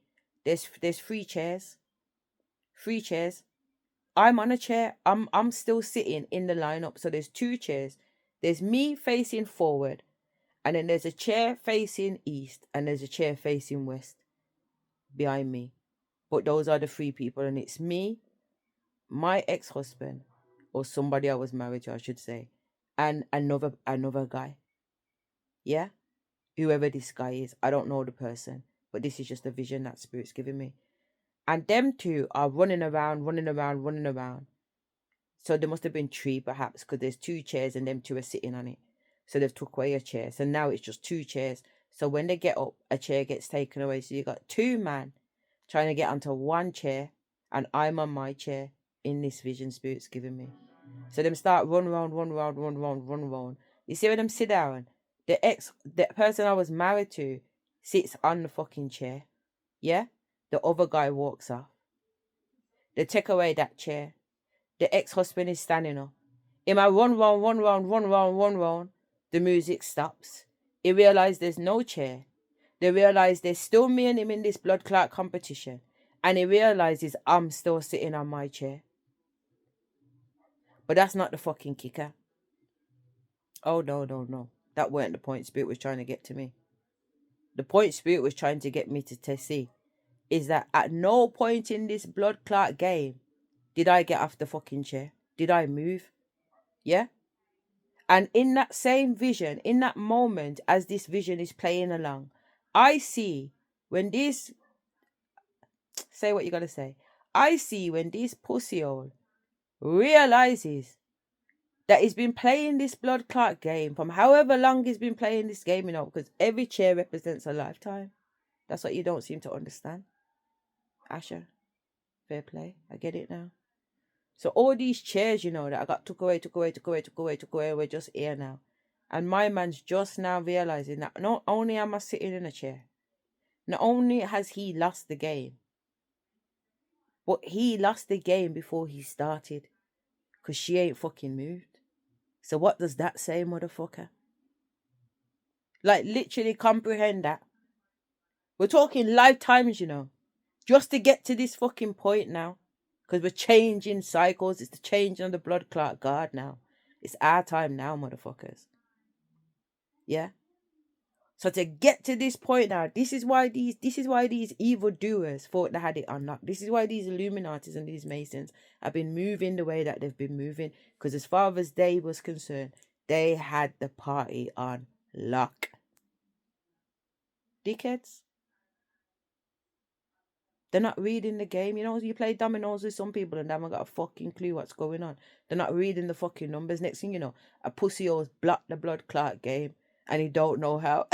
Speaker 1: there's 3 chairs. 3 chairs. I'm on a chair. I'm still sitting in the lineup. So there's 2 chairs. There's me facing forward, and then there's a chair facing east, and there's a chair facing west behind me. But those are the 3 people, and it's me, my ex-husband, or somebody I was married to, I should say, and another guy. Yeah? Whoever this guy is. I don't know the person, but this is just a vision that Spirit's giving me. And them 2 are running around. So there must have been 3 perhaps, because there's 2 chairs and them 2 are sitting on it. So they've took away a chair. So now it's just 2 chairs. So when they get up, a chair gets taken away. So you got 2 men trying to get onto 1 chair, and I'm on my chair in this vision Spirit's giving me. So them start run round. You see when them sit down? The person I was married to sits on the fucking chair. Yeah? The other guy walks off. They take away that chair. The ex-husband is standing up. In my run round, the music stops. He realised there's no chair. They realised there's still me and him in this blood clot competition. And he realises I'm still sitting on my chair. But that's not the fucking kicker. Oh, no. That weren't the point Spirit was trying to get to me. The point Spirit was trying to get me to see is that at no point in this blood clot game did I get off the fucking chair. Did I move? Yeah? And in that same vision, in that moment, as this vision is playing along, I see when this, say what you gotta say, I see when this pussy hole realizes that he's been playing this blood clot game from however long he's been playing this game, because every chair represents a lifetime. That's what you don't seem to understand. Asher, fair play. I get it now. So all these chairs, that I got took away, we're just here now. And my man's just now realizing that not only am I sitting in a chair, not only has he lost the game, but he lost the game before he started. Because she ain't fucking moved. So what does that say, motherfucker? Like, literally comprehend that. We're talking lifetimes, just to get to this fucking point now. Because we're changing cycles. It's the change on the blood clot guard now. It's our time now, motherfuckers. Yeah? So to get to this point now, this is why these evil doers thought they had it unlocked. This is why these Illuminatis and these Masons have been moving the way that they've been moving. Because as far as they was concerned, they had the party on lock. Dickheads. They're not reading the game. You play dominoes with some people and they haven't got a fucking clue what's going on. They're not reading the fucking numbers. Next thing you know, a pussy hole's blocked the blood clot game and he don't know how.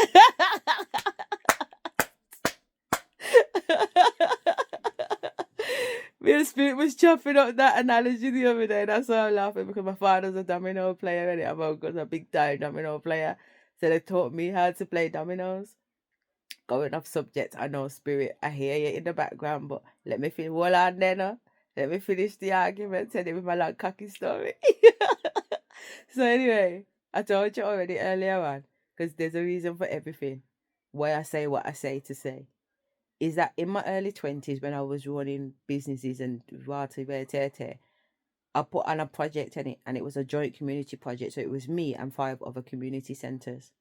Speaker 1: Me and Spirit was chopping up that analogy the other day. That's why I'm laughing, because my father's a domino player and my uncle's a big time domino player. So they taught me how to play dominoes. Going off subject, I know, Spirit, I hear you in the background, but let me finish. Hold on then, let me finish the argument, tell you with my long cocky story. So anyway, I told you already earlier on, because there's a reason for everything, why I say what I say to say. Is that in my early 20s, when I was running businesses and I put on a project in it, and it was a joint community project. So it was me and 5 other community centres.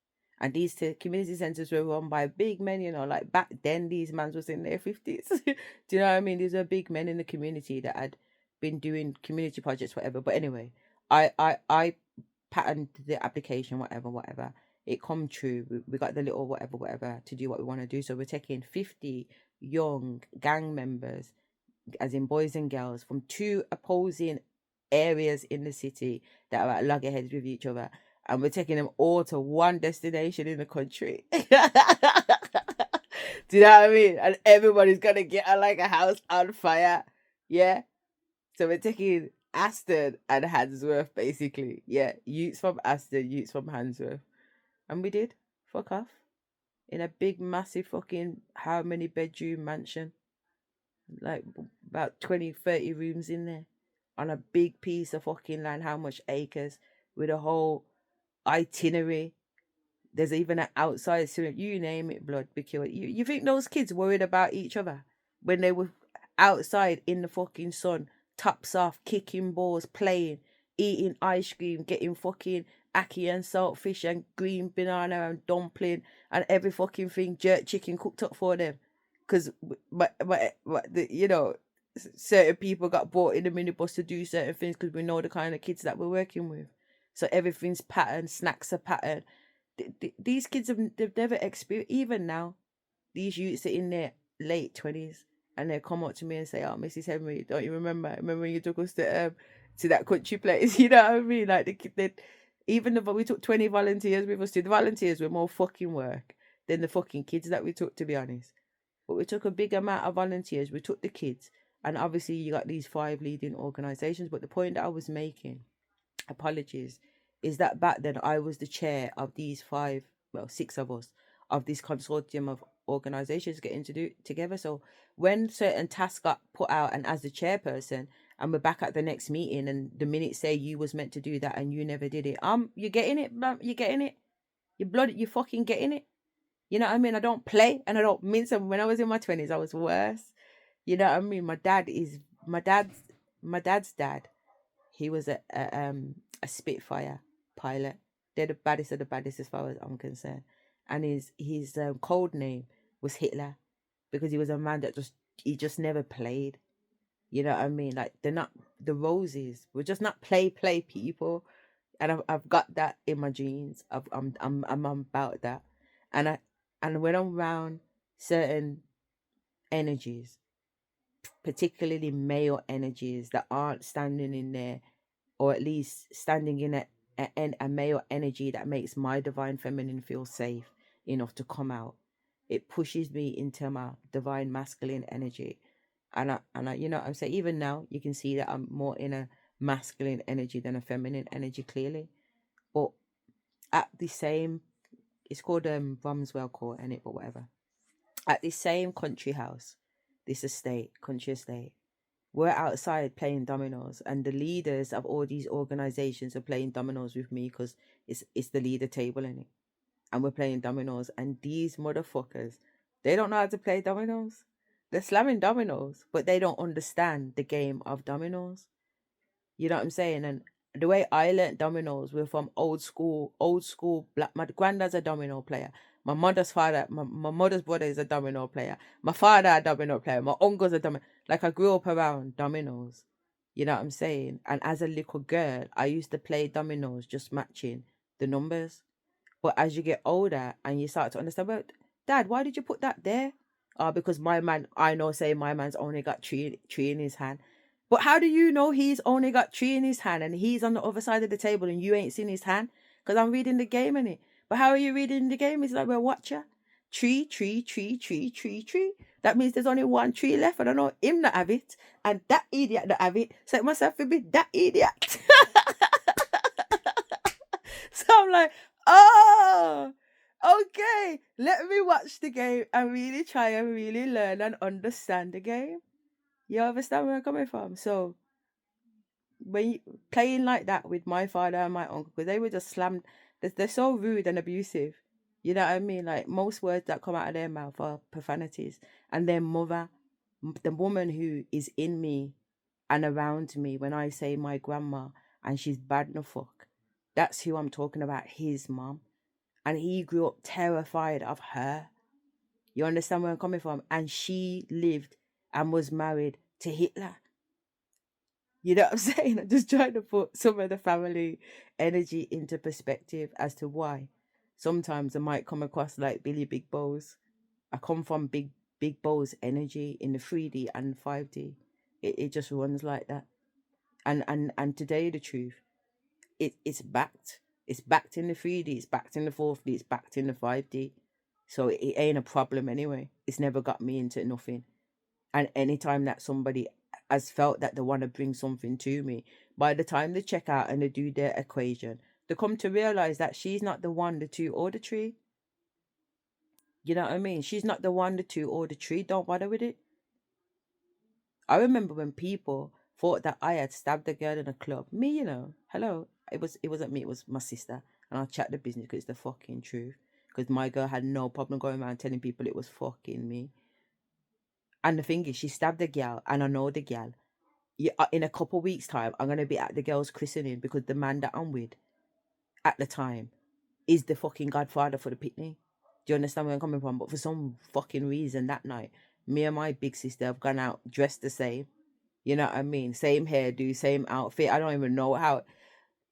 Speaker 1: And these community centres were run by big men, like back then these men was in their 50s. Do you know what I mean? These are big men in the community that had been doing community projects, whatever. But anyway, I patterned the application, whatever. It come true. We got the little whatever to do what we want to do. So we're taking 50 young gang members, as in boys and girls, from 2 opposing areas in the city that are at loggerheads with each other, and we're taking them all to one destination in the country. Do you know what I mean? And everybody's gonna get like a house on fire. Yeah. So we're taking Aston and Handsworth, basically. Yeah. Utes from Aston, Utes from Handsworth. And we did. Fuck off. In a big, massive fucking how many bedroom mansion. Like about 20, 30 rooms in there. On a big piece of fucking land, how much acres, with a whole itinerary. There's even an outside swimming, you name it, blood. You think those kids worried about each other when they were outside in the fucking sun, tops off, kicking balls, playing, eating ice cream, getting fucking ackee and saltfish and green banana and dumpling and every fucking thing, jerk chicken cooked up for them? Because certain people got brought in the minibus to do certain things, because we know the kind of kids that we're working with. So everything's patterned, snacks are patterned. These kids they've never experienced. Even now, these youths are in their late 20s and they come up to me and say, "Oh, Mrs. Henry, don't you remember when you took us to that country place?" You know what I mean? Like even if we took 20 volunteers with us, the volunteers were more fucking work than the fucking kids that we took, to be honest. But we took a big amount of volunteers. We took the kids, and obviously you got these 5 leading organizations. But the point that I was making, apologies, is that back then I was the chair of these 6 of us, of this consortium of organizations getting to do together. So when certain tasks got put out, and as the chairperson, and we're back at the next meeting, and the minutes say you was meant to do that and you never did it, you're getting it, you're getting it. you're fucking getting it. You know what I mean? I don't play and I don't mince. And when I was in my 20s, I was worse. You know what I mean? My dad's my dad's dad. He was a Spitfire pilot. They're the baddest of the baddest as far as I'm concerned. And his code name was Hitler because he was a man that he just never played. You know what I mean? Like they're not the roses. We're just not play people. And I've got that in my genes. I'm about that. And when I'm around certain energies, particularly male energies that aren't standing in there, or at least standing in a male energy that makes my divine feminine feel safe enough to come out, it pushes me into my divine masculine energy. And I you know I'm saying, even now you can see that I'm more in a masculine energy than a feminine energy, clearly. But at the same, it's called Bromswell Court, and it, but whatever. At the same country house, this country estate, we're outside playing dominoes, and the leaders of all these organizations are playing dominoes with me because it's the leader table in it, and we're playing dominoes. And these motherfuckers, they don't know how to play dominoes. They're slamming dominoes, but they don't understand the game of dominoes. You know what I'm saying? And the way I learnt dominoes, we're from old school black. My granddad's a domino player. My mother's brother is a domino player. My father a domino player. My uncle's a domino. Like I grew up around dominoes. You know what I'm saying? And as a little girl, I used to play dominoes just matching the numbers. But as you get older and you start to understand, well, Dad, why did you put that there? Because my man, I know, say my man's only got three in his hand. But how do you know he's only got three in his hand and he's on the other side of the table and you ain't seen his hand? Because I'm reading the game in it. But how are you reading the game? It's like, well, watch ya. Tree, tree, tree, tree, tree, tree. That means there's only one tree left. And I know him not have it. And that idiot not have it. So it must have to be that idiot. So I'm like, oh, okay. Let me watch the game and really try and really learn and understand the game. You understand where I'm coming from? So when you, playing like that with my father and my uncle, because they were just slammed, they're so rude and abusive. You know what I mean? Like most words that come out of their mouth are profanities. And their mother, the woman who is in me and around me, when I say my grandma and she's bad no fuck, that's who I'm talking about, his mom. And he grew up terrified of her. You understand where I'm coming from? And she lived and was married to Hitler. You know what I'm saying? I'm just trying to put some of the family energy into perspective as to why sometimes I might come across like Billy Big Bows. I come from Big Bows energy in the 3D and 5D. It just runs like that. And to tell you the truth, it's backed. It's backed in the 3D, it's backed in the 4D, it's backed in the 5D. So it ain't a problem anyway. It's never got me into nothing. And anytime that somebody has felt that they want to bring something to me, by the time they check out and they do their equation, they come to realize that she's not the one, the two, or the three. You know what I mean? She's not the one, the two, or the three. Don't bother with it. I remember when people thought that I had stabbed a girl in a club. Me, hello. It wasn't me, it was my sister. And I'll chat the business because it's the fucking truth. Because my girl had no problem going around telling people it was fucking me. And the thing is, she stabbed the girl, and I know the girl. Yeah, in a couple weeks' time, I'm gonna be at the girl's christening because the man that I'm with at the time is the fucking godfather for the picnic. Do you understand where I'm coming from? But for some fucking reason that night, me and my big sister have gone out dressed the same. You know what I mean? Same hairdo, same outfit. I don't even know how.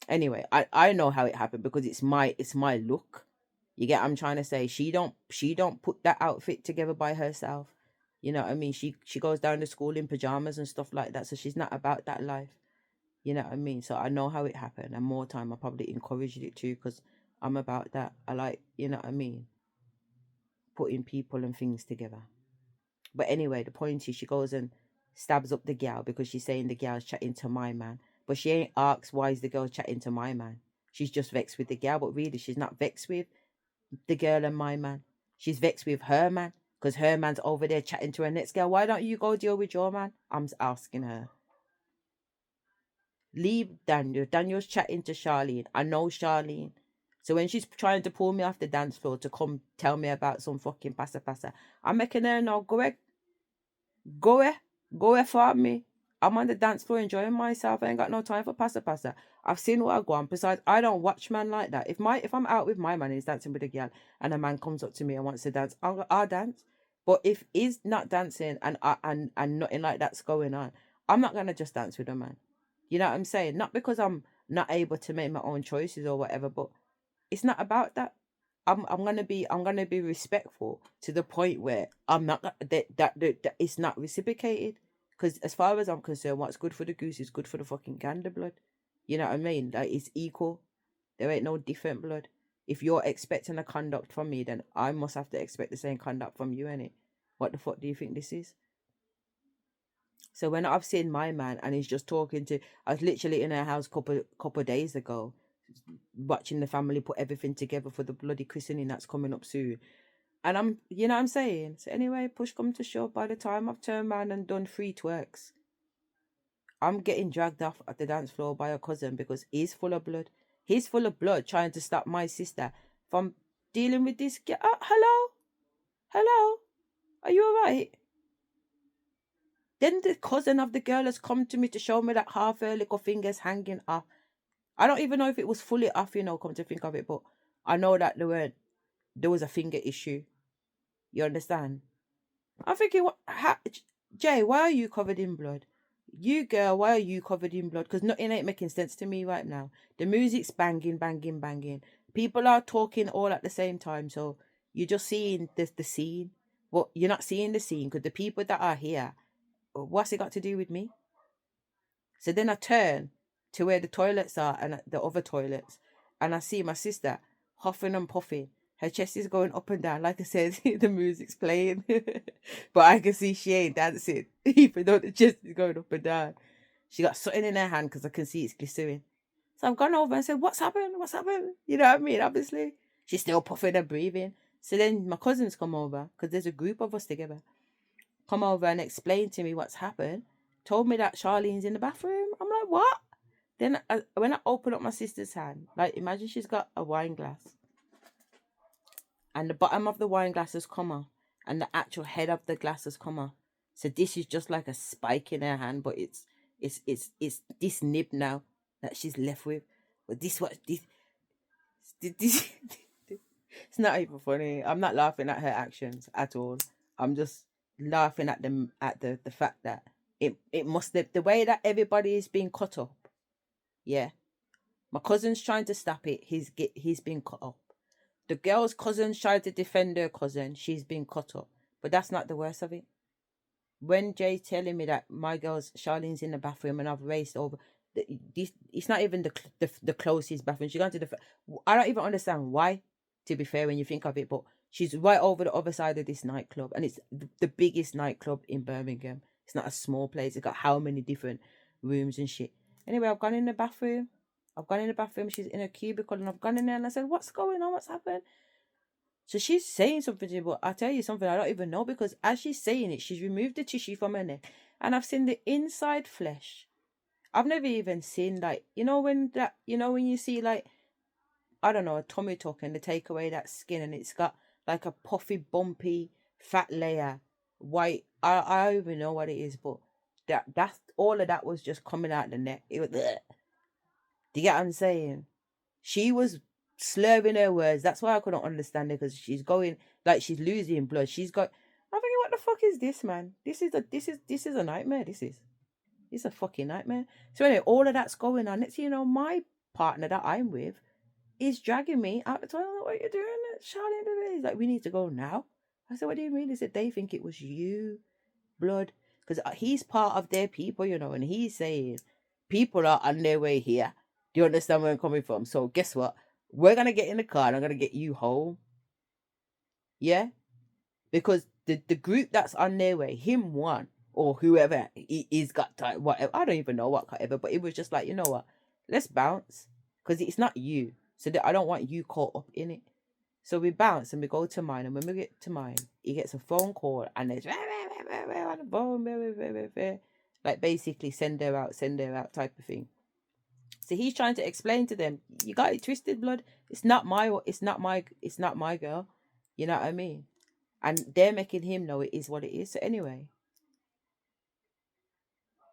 Speaker 1: Anyway, I know how it happened because it's my look. You get what I'm trying to say? She don't put that outfit together by herself. You know what I mean? She goes down to school in pajamas and stuff like that. So she's not about that life. You know what I mean? So I know how it happened, and more time I probably encouraged it too because I'm about that. I like, you know what I mean, putting people and things together. But anyway, the point is, she goes and stabs up the gal because she's saying the gal's chatting to my man. But she ain't asked why is the girl chatting to my man. She's just vexed with the gal, but really she's not vexed with the girl and my man. She's vexed with her man because her man's over there chatting to her next girl. Why don't you go deal with your man? I'm asking her. Leave Daniel. Daniel's chatting to Charlene. I know Charlene. So when she's trying to pull me off the dance floor to come tell me about some fucking pasa, I'm making her know, go away, go away from me. I'm on the dance floor enjoying myself. I ain't got no time for pasa. I've seen what I go on. Besides, I don't watch man like that. If I'm out with my man and he's dancing with a girl and a man comes up to me and wants to dance, I'll dance. But if he's not dancing and nothing like that's going on, I'm not gonna just dance with a man. You know what I'm saying? Not because I'm not able to make my own choices or whatever, but it's not about that. I'm gonna be respectful to the point where I'm not that it's not reciprocated. Because as far as I'm concerned, what's good for the goose is good for the fucking gander, blood. You know what I mean? Like, it's equal. There ain't no different, blood. If you're expecting a conduct from me, then I must have to expect the same conduct from you, innit? What the fuck do you think this is? So when I've seen my man and he's just talking to, I was literally in her house couple days ago, watching the family put everything together for the bloody christening that's coming up soon. And you know what I'm saying? So anyway, push come to shove, by the time I've turned around and done 3 twerks, I'm getting dragged off at the dance floor by a cousin because he's full of blood. He's full of blood trying to stop my sister from dealing with this girl. Hello? Hello? Are you alright? Then the cousin of the girl has come to me to show me that half her little fingers hanging off. I don't even know if it was fully off, come to think of it, but I know that there was a finger issue. You understand? I'm thinking, Jay, why are you covered in blood? You girl, why are you covered in blood? Because nothing ain't making sense to me right now. The music's banging, banging, banging. People are talking all at the same time, so you're just seeing the scene. But you're not seeing the scene because the people that are here, what's it got to do with me? So then I turn to where the toilets are and the other toilets, and I see my sister huffing and puffing. Her chest is going up and down. Like I said, the music's playing. But I can see she ain't dancing, even though the chest is going up and down. She got something in her hand because I can see it's glistering. So I've gone over and said, what's happened? What's happened? You know what I mean? Obviously. She's still puffing and breathing. So then my cousins come over, because there's a group of us together, come over and explain to me what's happened. Told me that Charlene's in the bathroom. I'm like, what? Then when I open up my sister's hand, like, imagine she's got a wine glass, and the bottom of the wine glass has come off, and the actual head of the glass has come off. So this is just like a spike in her hand, but it's this nib now that she's left with. But this it's not even funny. I'm not laughing at her actions at all. I'm just laughing at them at the fact that it must have, the way that everybody is being cut up. Yeah, my cousin's trying to stop it. He's been cut up. The girl's cousin's trying to defend her cousin. She's been cut up. But that's not the worst of it. When Jay's telling me that my girl's Charlene's in the bathroom and I've raced over, it's not even the closest bathroom. She's gone to I don't even understand why, to be fair, when you think of it, but she's right over the other side of this nightclub, and it's the biggest nightclub in Birmingham. It's not a small place. It's got how many different rooms and shit. Anyway, I've gone in the bathroom. She's in a cubicle, and I've gone in there and I said, what's going on? What's happened? So she's saying something to me, but I'll tell you something I don't even know, because as she's saying it, she's removed the tissue from her neck, and I've seen the inside flesh. I've never even seen, like, when you see, like, I don't know, a tummy tuck and they take away that skin and it's got like a puffy, bumpy, fat layer, white. I don't even know what it is, but that's all of that was just coming out the neck. It was. Bleh. Do you get what I'm saying? She was slurring her words. That's why I couldn't understand it, because she's going like she's losing blood. She's got. I'm thinking, what the fuck is this, man? This is a nightmare. It's a fucking nightmare. So anyway, all of that's going on. Next thing you know, my partner that I'm with is dragging me out the toilet. What are you doing, Charlie? He's like, we need to go now. I said, what do you mean? He said, they think it was you, blood. Because he's part of their people, and he's saying people are on their way here. Do you understand where I'm coming from? So guess what? We're going to get in the car and I'm going to get you home. Yeah? Because the group that's on their way, him one, or whoever he's got time, whatever. I don't even know what whatever, but it was just like, you know what? Let's bounce. Because it's not you. So I don't want you caught up in it. So we bounce and we go to mine. And when we get to mine, he gets a phone call and it's on the phone, like basically send her out type of thing. So he's trying to explain to them, you got it twisted, blood. it's not my girl. You know what I mean? And they're making him know it is what it is. So anyway,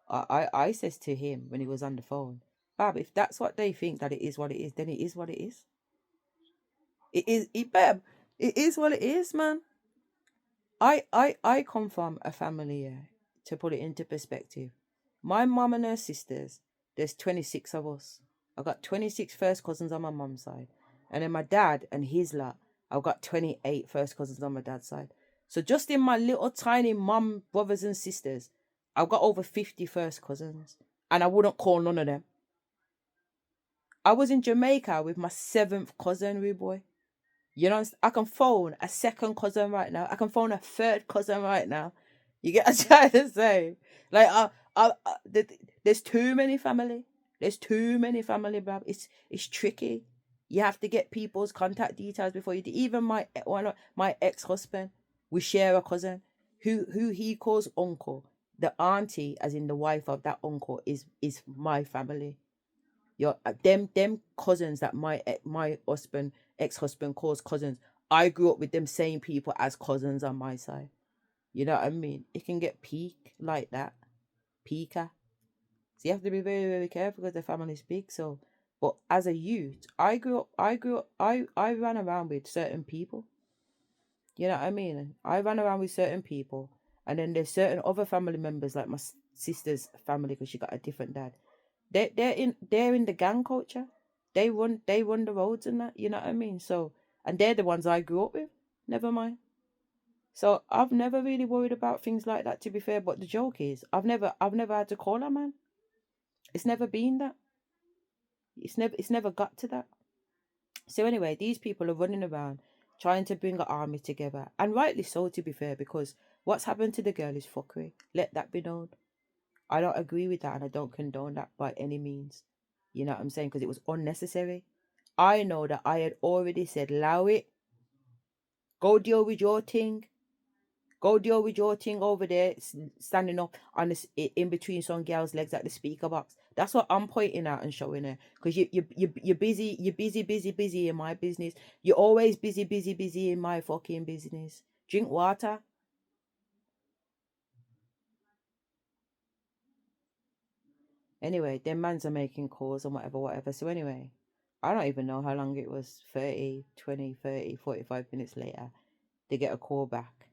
Speaker 1: I says to him when he was on the phone, Bab, if that's what they think that it is what it is, then it is what it is. Bab, it is what it is, man. I come from a family, yeah, to put it into perspective. My mum and her sisters, there's 26 of us. I got 26 first cousins on my mum's side. And then my dad and his lot, I've got 28 first cousins on my dad's side. So just in my little tiny mum, brothers and sisters, I've got over 50 first cousins. And I wouldn't call none of them. I was in Jamaica with my seventh cousin, rude boy. You know, I can phone a second cousin right now. I can phone a third cousin right now. You get what I'm trying to say? Like, there's too many family. There's too many family, bruv. It's tricky. You have to get people's contact details before you do. Even my ex husband, we share a cousin who he calls uncle. The auntie, as in the wife of that uncle, is my family. Your them cousins that my husband ex-husband calls cousins. I grew up with them same people as cousins on my side. You know what I mean? It can get peak like that, peaker. So you have to be very very careful because the family's big. So, but as a youth, I ran around with certain people. You know what I mean? I ran around with certain people, and then there's certain other family members like my sister's family because she got a different dad. They're in the gang culture. They run the roads and that. You know what I mean? So and they're the ones I grew up with. Never mind. So I've never really worried about things like that. To be fair, but the joke is I've never had to call a man. It's never been that. It's never got to that. So anyway, these people are running around trying to bring an army together, and rightly so. To be fair, because what's happened to the girl is fuckery. Let that be known. I don't agree with that and I don't condone that by any means. You know what I'm saying? Because it was unnecessary. I know that I had already said, allow it. Go deal with your thing. Go deal with your thing over there, standing up on this in between some girls' legs at the speaker box. That's what I'm pointing out and showing her. Because you're busy in my business. You're always busy in my fucking business. Drink water. Anyway, them mans are making calls and whatever. So anyway, I don't even know how long it was, 30, 20, 30, 45 minutes later, they get a call back.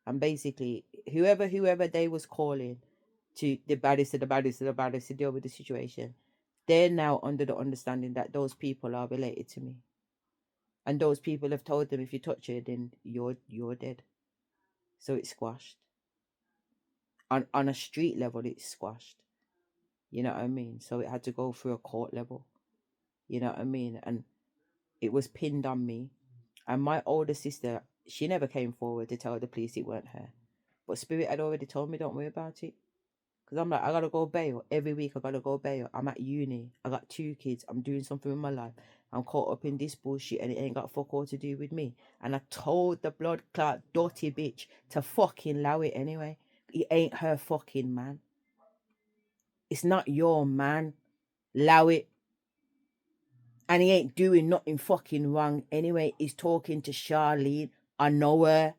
Speaker 1: And basically, whoever they was calling to the baddest of the baddest of the baddest to deal with the situation, they're now under the understanding that those people are related to me. And those people have told them if you touch it, then you're dead. So it's squashed. On a street level, it's squashed. You know what I mean? So it had to go through a court level. You know what I mean? And it was pinned on me. And my older sister, she never came forward to tell the police it weren't her. But Spirit had already told me, don't worry about it. Because I'm like, I gotta go bail. Every week I gotta go bail. I'm at uni. I got 2 kids. I'm doing something with my life. I'm caught up in this bullshit and it ain't got fuck all to do with me. And I told the blood clot dirty bitch to fucking allow it anyway. It ain't her fucking man. It's not your man. Allow it. And he ain't doing nothing fucking wrong anyway. He's talking to Charlene. I know her.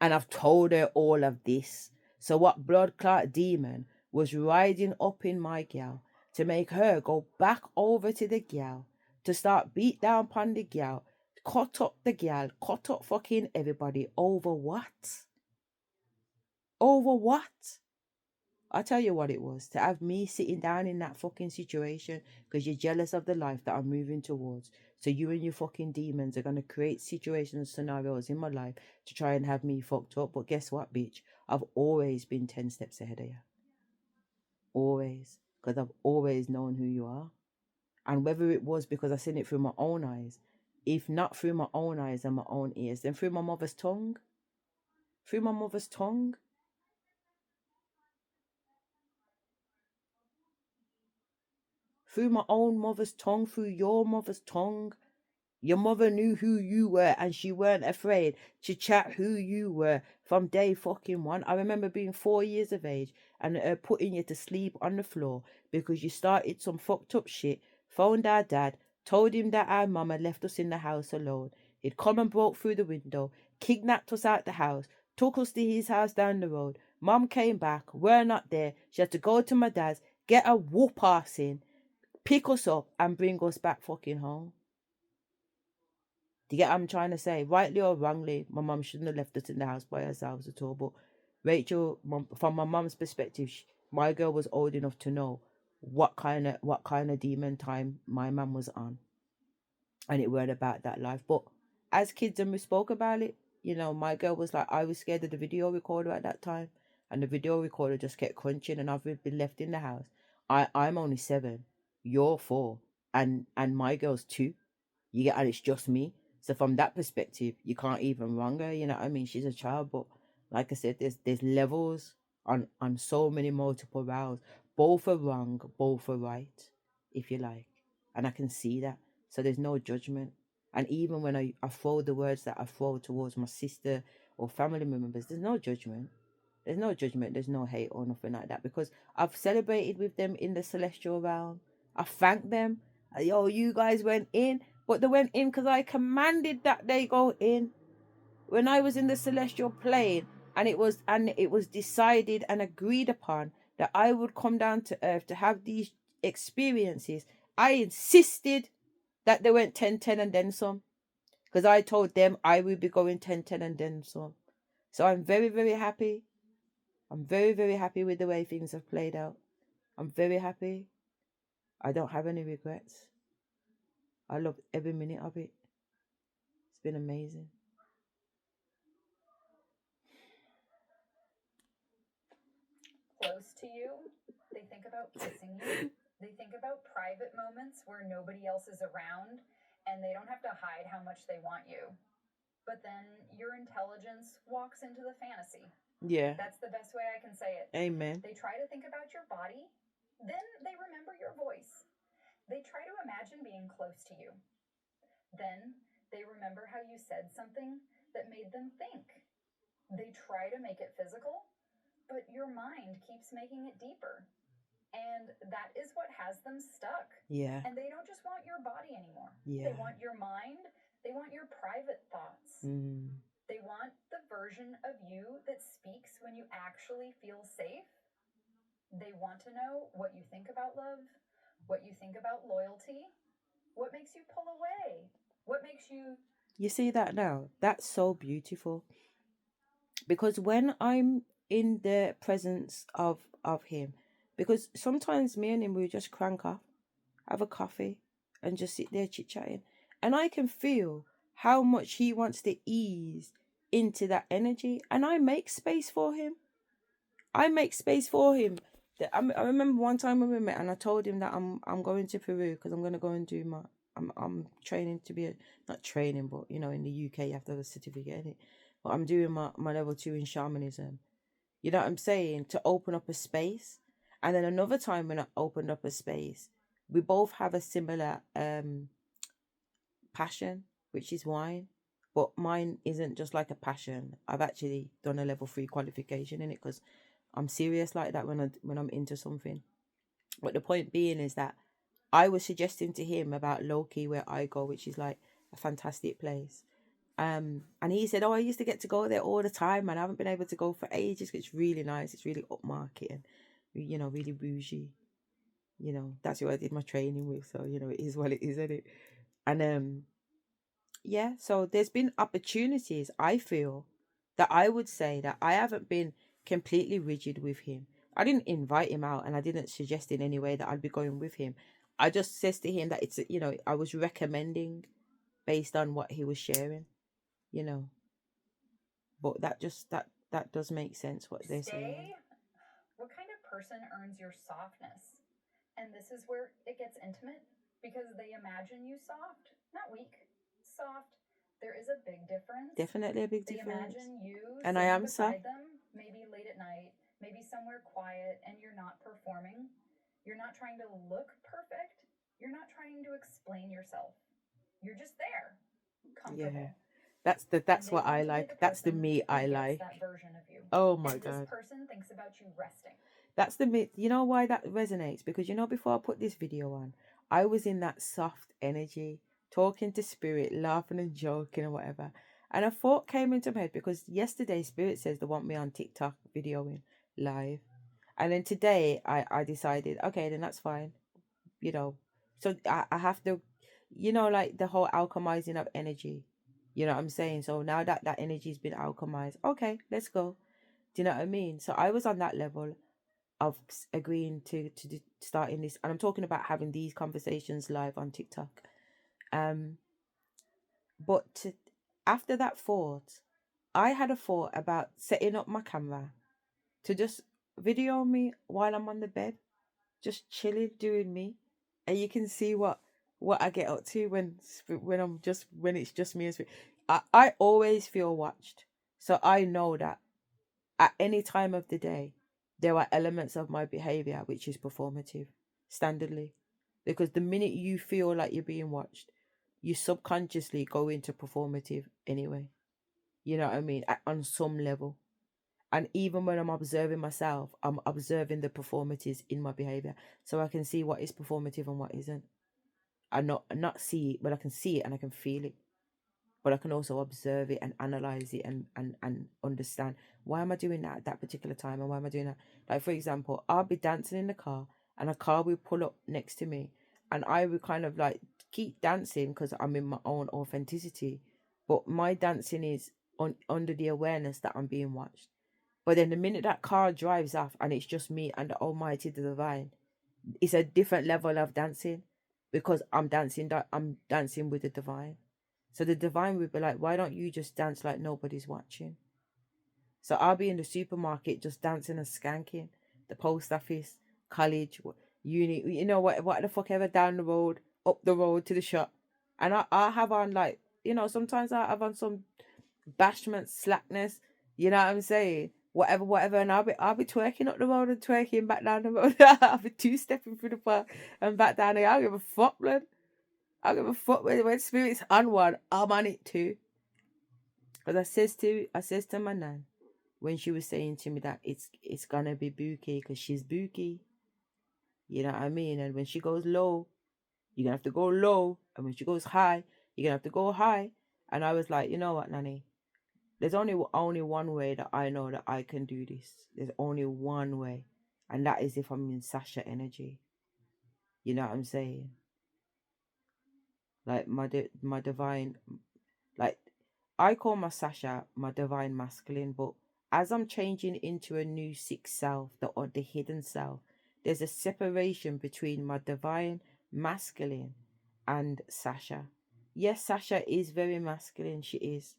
Speaker 1: And I've told her all of this. So what blood clot demon was riding up in my gal to make her go back over to the gal to start beat down upon the gal, cut up the gal, cut up fucking everybody over what? Over what? I'll tell you what it was. To have me sitting down in that fucking situation because you're jealous of the life that I'm moving towards. So you and your fucking demons are going to create situations, scenarios in my life to try and have me fucked up. But guess what, bitch? I've always been 10 steps ahead of you. Always. Because I've always known who you are. And whether it was because I seen it through my own eyes, if not through my own eyes and my own ears, then through my mother's tongue. Through my mother's tongue. Through my own mother's tongue, through your mother's tongue. Your mother knew who you were and she weren't afraid to chat who you were from day fucking one. I remember being 4 years of age and putting you to sleep on the floor because you started some fucked up shit, phoned our dad, told him that our mum had left us in the house alone. He'd come and broke through the window, kidnapped us out the house, took us to his house down the road. Mum came back, we're not there. She had to go to my dad's, get a whoop ass in, pick us up, and bring us back fucking home. Do you get what I'm trying to say? Rightly or wrongly, my mum shouldn't have left us in the house by ourselves at all. But Rachel, from my mum's perspective, my girl was old enough to know what kind of demon time my mum was on, and it weren't about that life. But as kids, and we spoke about it, you know, my girl was like, I was scared of the video recorder at that time, and the video recorder just kept crunching, and I've been left in the house. I'm only 7, you're 4, and my girl's 2. You get, and it's just me. So from that perspective, you can't even wrong her. You know what I mean? She's a child, but like I said, there's levels on so many multiple rounds. Both are wrong, both are right, if you like, and I can see that. So there's no judgment. And even when I throw the words that I throw towards my sister or family members, there's no judgment. There's no judgment. There's no hate or nothing like that, because I've celebrated with them in the celestial realm. I thank them. Yo, you guys went in, but they went in because I commanded that they go in. When I was in the celestial plane, and it was decided and agreed upon that I would come down to earth to have these experiences, I insisted that they went 10-10 and then some, because I told them I would be going 10-10 and then some. So I'm very, very happy. I'm very, very happy with the way things have played out. I'm very happy. I don't have any regrets. I love every minute of it. It's been amazing.
Speaker 2: Close to you, they think about kissing you. They think about private moments where nobody else is around and they don't have to hide how much they want you. But then your intelligence walks into the fantasy.
Speaker 1: Yeah.
Speaker 2: That's the best way I can say it.
Speaker 1: Amen.
Speaker 2: They try to think about your body, then they remember your voice. They try to imagine being close to you. Then they remember how you said something that made them think. They try to make it physical, but your mind keeps making it deeper. And that is what has them stuck.
Speaker 1: Yeah.
Speaker 2: And they don't just want your body anymore.
Speaker 1: Yeah.
Speaker 2: They want your mind. They want your private thoughts. They want the version of you that speaks when you actually feel safe. They want to know what you think about love, what you think about loyalty, what makes you pull away, what makes you...
Speaker 1: You see that now? That's so beautiful. Because when I'm in the presence of him, because sometimes me and him, we just crank up, have a coffee, and just sit there chit-chatting. And I can feel how much he wants to ease into that energy. And I make space for him. I make space for him. I remember one time when we met, and I told him that I'm going to Peru because I'm going to go and do my... I'm training to be a... Not training, but, you know, in the UK, you have to have a certificate in it. But I'm doing my level 2 in shamanism. You know what I'm saying? To open up a space. And then another time when I opened up a space, we both have a similar passion, which is wine. But mine isn't just like a passion. I've actually done a level 3 qualification in it because I'm serious like that when I'm into something. But the point being is that I was suggesting to him about Loki, where I go, which is like a fantastic place. And he said, "Oh, I used to get to go there all the time, and I haven't been able to go for ages. It's really nice. It's really upmarket and, you know, really bougie. You know, that's who I did my training with. So, you know, it is what it is, isn't it?" And yeah. So there's been opportunities. I feel that I would say that I haven't been completely rigid with him. I didn't invite him out, and I didn't suggest in any way that I'd be going with him. I just says to him that it's, you know, I was recommending based on what he was sharing. You know, but that does make sense what they're saying.
Speaker 2: What kind of person earns your softness? And this is where it gets intimate, because they imagine you soft, not weak, soft. There is a big difference.
Speaker 1: Definitely a big
Speaker 2: They
Speaker 1: difference.
Speaker 2: imagine you
Speaker 1: And
Speaker 2: sitting
Speaker 1: I am
Speaker 2: beside
Speaker 1: soft.
Speaker 2: them, maybe late at night, maybe somewhere quiet, and you're not performing. You're not trying to look perfect. You're not trying to explain yourself. You're just there, comfortable.
Speaker 1: Yeah. That's what I like. That's the me I like.
Speaker 2: That version of you.
Speaker 1: Oh my
Speaker 2: and
Speaker 1: God.
Speaker 2: This person thinks about you resting.
Speaker 1: That's the me. You know why that resonates? Because, you know, before I put this video on, I was in that soft energy, talking to spirit, laughing and joking and whatever. And a thought came into my head because yesterday spirit says they want me on TikTok videoing live. And then today I decided, okay, then that's fine, you know. So I have to, like the whole alchemizing of energy. You know what I'm saying? So now that that energy's been alchemized, okay, let's go. Do you know what I mean? So I was on that level of agreeing to starting this, and I'm talking about having these conversations live on TikTok. Um, but after that thought, I had a thought about setting up my camera to just video me while I'm on the bed, just chilling, doing me, and you can see what I get up to when it's just me and spirit. I always feel watched, so I know that at any time of the day, there are elements of my behavior which is performative, standardly. Because the minute you feel like you're being watched, you subconsciously go into performative anyway. You know what I mean? On some level. And even when I'm observing myself, I'm observing the performatives in my behavior. So I can see what is performative and what isn't. I not see it, but I can see it and I can feel it, but I can also observe it and analyze it and understand why am I doing that at that particular time and why am I doing that. Like for example, I'll be dancing in the car and a car will pull up next to me and I will kind of like keep dancing because I'm in my own authenticity, but my dancing is under the awareness that I'm being watched. But then the minute that car drives off and it's just me and the Almighty, the Divine, it's a different level of dancing because I'm dancing with the Divine. So the Divine would be like, why don't you just dance like nobody's watching? So I'll be in the supermarket just dancing and skanking, the post office, college, uni, what the fuck ever, down the road, up the road to the shop. And I have on like, sometimes I have on some bashment, slackness, you know what I'm saying? Whatever, and I'll be twerking up the road and twerking back down the road. I'll be two stepping through the park and back down there. I don't give a fuck, man. I don't give a fuck when spirit's on one, I'm on it too. Because I says to my nan when she was saying to me that it's gonna be booky because she's booky, you know what I mean? And when she goes low, you're gonna have to go low, and when she goes high, you're gonna have to go high. And I was like, you know what, Nanny? There's only one way that I know that I can do this. There's only one way, and that is if I'm in Sasha energy. You know what I'm saying? Like my divine, like I call my Sasha my divine masculine, but as I'm changing into a new sixth self, the hidden self, there's a separation between my divine masculine and Sasha. Yes, Sasha is very masculine, she is,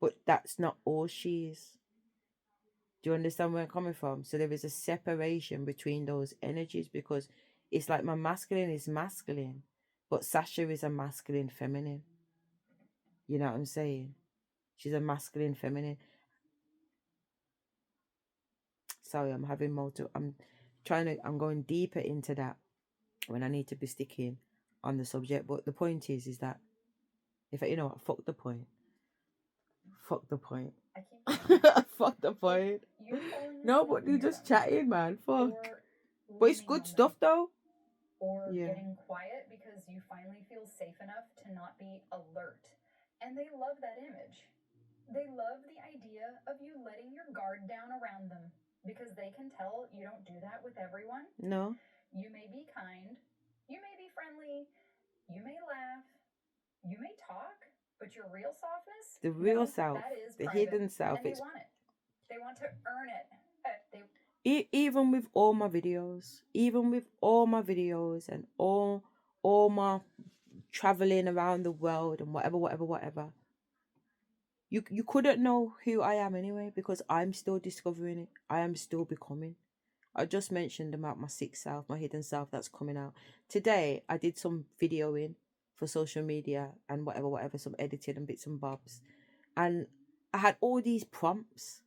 Speaker 1: but that's not all she is. Do you understand where I'm coming from? So there is a separation between those energies because it's like my masculine is masculine, but Sasha is a masculine feminine. You know what I'm saying? She's a masculine feminine. Sorry, I'm having multiple. I'm going deeper into that when I need to be sticking on the subject. But the point is that if you know what, fuck the point. Fuck the point.
Speaker 2: I keep
Speaker 1: Fuck the point.
Speaker 2: you're falling
Speaker 1: No,
Speaker 2: asleep
Speaker 1: but you're
Speaker 2: near
Speaker 1: just
Speaker 2: them,
Speaker 1: chatting, man. Fuck.
Speaker 2: or
Speaker 1: But it's
Speaker 2: leaning
Speaker 1: good
Speaker 2: on
Speaker 1: stuff
Speaker 2: them,
Speaker 1: though.
Speaker 2: or
Speaker 1: Yeah.
Speaker 2: getting quiet because you finally feel safe enough to not be alert. And they love that image. They love the idea of you letting your guard down around them because they can tell you don't do that with everyone.
Speaker 1: No.
Speaker 2: You may be kind, you may be friendly, you may laugh, you may talk, but your real softness,
Speaker 1: The real
Speaker 2: no,
Speaker 1: self,
Speaker 2: that is
Speaker 1: the
Speaker 2: private,
Speaker 1: hidden self.
Speaker 2: and they
Speaker 1: It's
Speaker 2: want it. They want to earn it. They
Speaker 1: even with all my videos, and all my traveling around the world and whatever. You couldn't know who I am anyway because I'm still discovering it. I am still becoming. I just mentioned about my sixth self, my hidden self that's coming out. Today I did some videoing for social media and whatever, some editing and bits and bobs. And I had all these prompts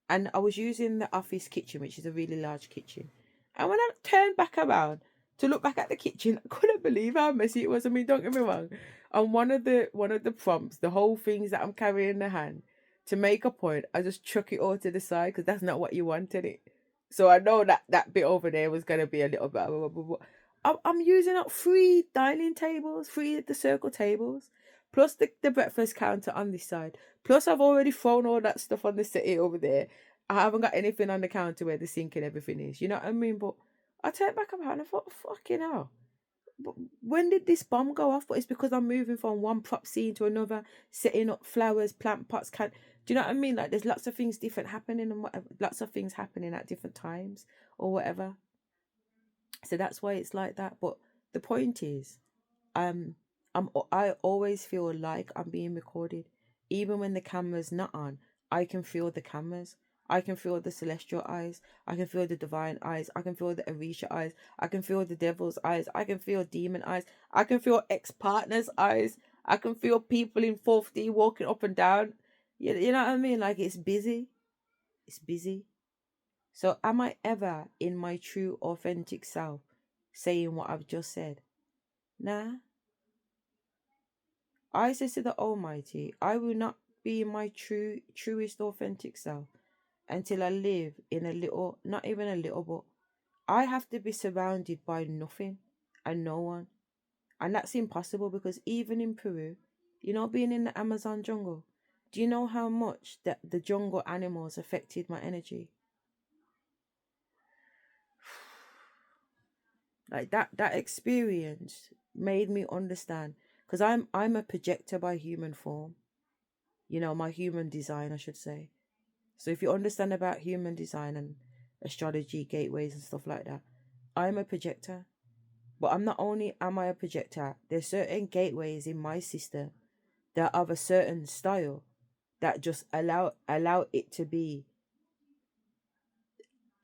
Speaker 1: and I was using the office kitchen, which is a really large kitchen. And when I turned back around to look back at the kitchen, I couldn't believe how messy it was. I mean, don't get me wrong. On one of the prompts, the whole things that I'm carrying in the hand, to make a point, I just chuck it all to the side because that's not what you wanted it. So I know that that bit over there was gonna be a little bit. I'm using up 3 dining tables, 3 of the circle tables, plus the breakfast counter on this side. Plus, I've already thrown all that stuff on the settee over there. I haven't got anything on the counter where the sink and everything is. You know what I mean? But I take back about and I thought, fucking hell. But when did this bomb go off? But it's because I'm moving from one prop scene to another, setting up flowers, plant pots. Do you know what I mean? Like there's lots of things different happening and whatever, lots of things happening at different times or whatever. So that's why it's like that. But the point is, um, I always feel like I'm being recorded, even when the camera's not on. I can feel the cameras. I can feel the celestial eyes. I can feel the divine eyes. I can feel the Arisha eyes. I can feel the devil's eyes. I can feel demon eyes. I can feel ex-partner's eyes. I can feel people in 4th D walking up and down. You know what I mean? Like it's busy. It's busy. So am I ever in my true authentic self saying what I've just said? Nah. I said to the Almighty, I will not be my truest authentic self until I live in a little, not even a little, but I have to be surrounded by nothing and no one. And that's impossible because even in Peru, being in the Amazon jungle, do you know how much that the jungle animals affected my energy? Like that experience made me understand because I'm a projector by human form. My human design, I should say. So if you understand about human design and astrology, gateways and stuff like that, I'm a projector. But I'm not only am I a projector, there's certain gateways in my system that are of a certain style that just allow it to be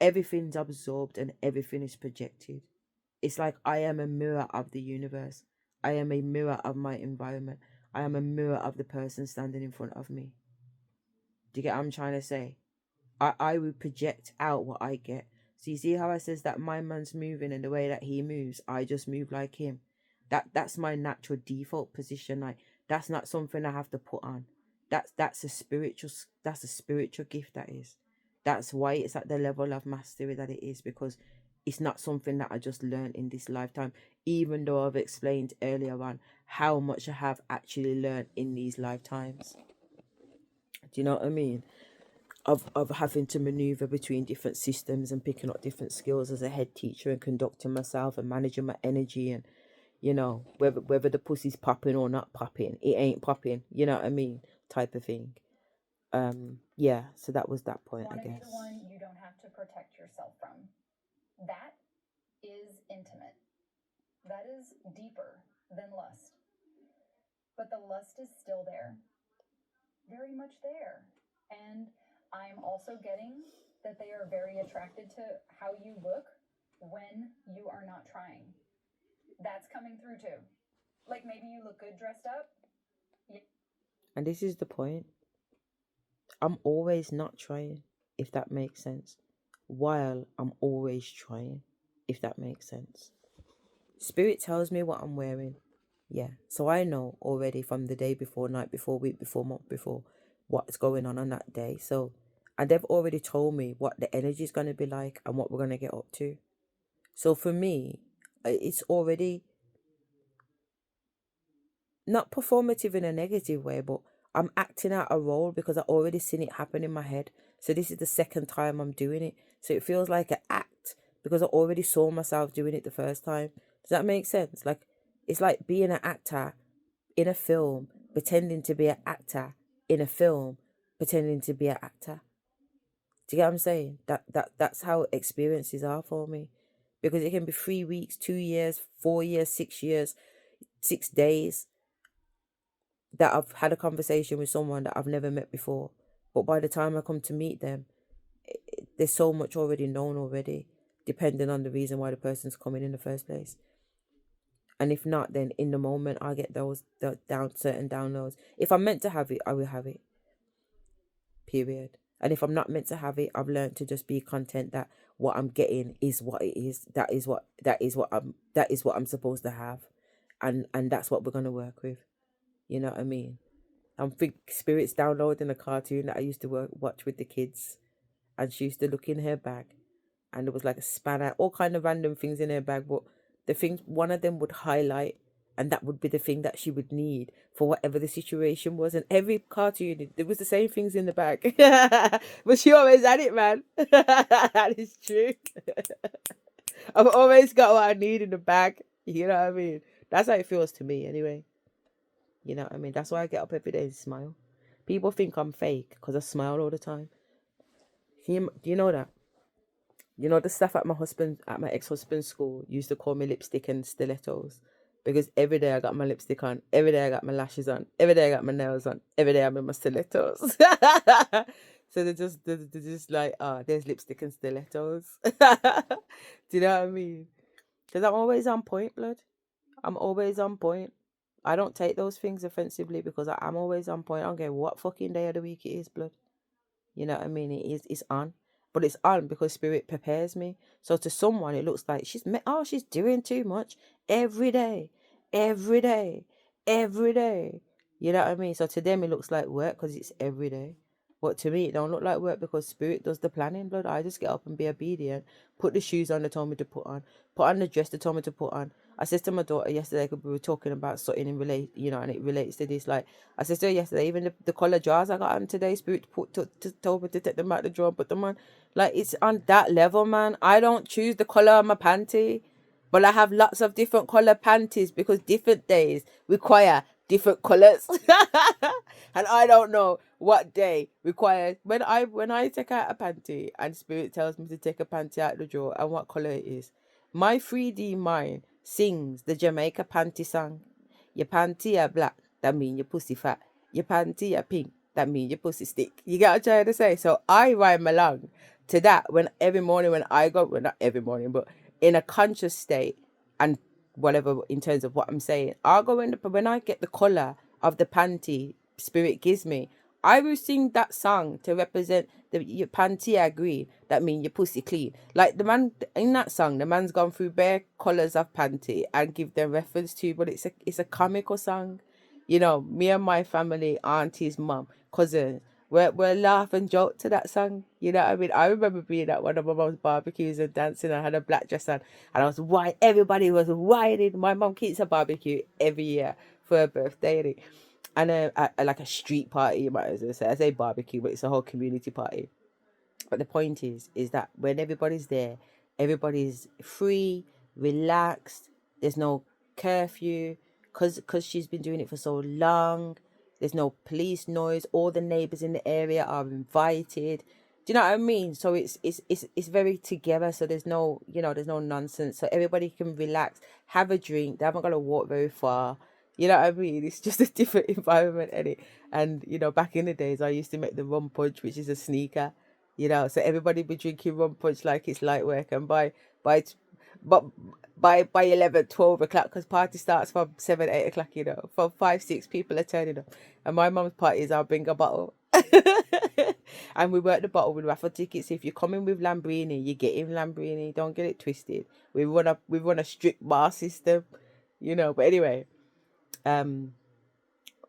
Speaker 1: everything's absorbed and everything is projected. It's like I am a mirror of the universe. I am a mirror of my environment. I am a mirror of the person standing in front of me. Do you get what I'm trying to say? I will project out what I get. So you see how I says that my man's moving and the way that he moves, I just move like him. That's my natural default position. Like that's not something I have to put on. That's a spiritual gift that is. That's why it's at the level of mastery that it is, because it's not something that I just learned in this lifetime, even though I've explained earlier on how much I have actually learned in these lifetimes. Do you know what I mean? Of having to maneuver between different systems and picking up different skills as a head teacher and conducting myself and managing my energy, and whether the pussy's popping or not popping, it ain't popping, you know what I mean, type of thing. Yeah, so that was that point, I
Speaker 2: Want to be
Speaker 1: guess.
Speaker 2: the one you don't have to protect yourself from. That is intimate. That is deeper than lust. But the lust is still there. Very much there. And I'm also getting that they are very attracted to how you look when you are not trying. That's coming through too. Like maybe you look good dressed up. Yeah.
Speaker 1: And this is the point. I'm always not trying, if that makes sense, while I'm always trying, if that makes sense. Spirit tells me what I'm wearing. Yeah. So I know already from the day before, night before, week before, month before, what's going on that day. So, and they've already told me what the energy is going to be like and what we're going to get up to. So for me, it's already not performative in a negative way, but I'm acting out a role because I already seen it happen in my head. So this is the second time I'm doing it. So it feels like an act because I already saw myself doing it the first time. Does that make sense? Like it's like being an actor in a film, pretending to be an actor in a film, pretending to be an actor. Do you get what I'm saying? That's how experiences are for me. Because it can be 3 weeks, 2 years, 4 years, 6 years, 6 days that I've had a conversation with someone that I've never met before. But by the time I come to meet them, there's so much already known already, depending on the reason why the person's coming in the first place. And if not, then in the moment I get certain downloads. If I'm meant to have it, I will have it. Period. And if I'm not meant to have it, I've learned to just be content that what I'm getting is what it is. That is what I'm supposed to have. And that's what we're gonna work with. You know what I mean? I'm think Spirit's downloading a cartoon that I used to watch with the kids, and she used to look in her bag, and there was like a spanner, all kind of random things in her bag, but the things one of them would highlight, and that would be the thing that she would need for whatever the situation was. And every cartoon, there was the same things in the bag, but she always had it, man. That is true. I've always got what I need in the bag. You know what I mean? That's how it feels to me, anyway. You know what I mean? That's why I get up every day and smile. People think I'm fake because I smile all the time. Do you know that? You know the staff at my ex-husband's school used to call me lipstick and stilettos because every day I got my lipstick on, every day I got my lashes on, every day I got my nails on, every day I'm in my stilettos. So they're just like, there's lipstick and stilettos. Do you know what I mean? Because I'm always on point, blood. I'm always on point. I don't take those things offensively because I'm always on point. I don't care what fucking day of the week it is, blood. You know what I mean? It's on. But it's on because spirit prepares me. So to someone it looks like she's doing too much every day. Every day. Every day. You know what I mean? So to them it looks like work because it's every day. But to me it don't look like work because spirit does the planning, blood. I just get up and be obedient. Put the shoes on they told me to put on. Put on the dress they told me to put on. I said to my daughter yesterday because we were talking about something in relate, and it relates to this. Like I said to her yesterday, even the collar jars I got on today, spirit told me to take them out the drawer and put them on. Like it's on that level, man. I don't choose the color of my panty, but I have lots of different color panties because different days require different colors, and I don't know what day requires when I take out a panty and spirit tells me to take a panty out the drawer and what color it is. My 3D mind sings the Jamaica panty song. Your panty are black, that mean your pussy fat. Your panty are pink, that mean your pussy stick. You get what I'm trying to say? So I rhyme along to that when every morning when I go, well not every morning, but in a conscious state and whatever in terms of what I'm saying, I'll go in when I get the colour of the panty spirit gives me, I will sing that song to represent your panty are green. That mean your pussy clean. Like the man in that song, the man's gone through bare colours of panty and give them reference to, but it's a comical song. Me and my family, aunties, mum, cousins, we're laugh and joke to that song. You know what I mean? I remember being at one of my mum's barbecues and dancing. I had a black dress on and I was white. Everybody was whining. My mum keeps a barbecue every year for her birthday. And like a street party, you might as well say. I say barbecue, but it's a whole community party. But the point is that when everybody's there, everybody's free, relaxed. There's no curfew, cause she's been doing it for so long. There's no police noise. All the neighbors in the area are invited. Do you know what I mean? So it's very together. So there's no nonsense. So everybody can relax, have a drink. They haven't got to walk very far. You know what I mean? It's just a different environment, and back in the days, I used to make the rum punch, which is a sneaker. So everybody be drinking rum punch like it's light work, and by but by 11, 12 o'clock, because party starts from 7, 8 o'clock. From 5, 6 people are turning up, and my mum's parties, I'll bring a bottle. And we work the bottle with raffle tickets. If you're coming with Lambrini, you get in Lambrini. Don't get it twisted. We run a strict bar system, But anyway,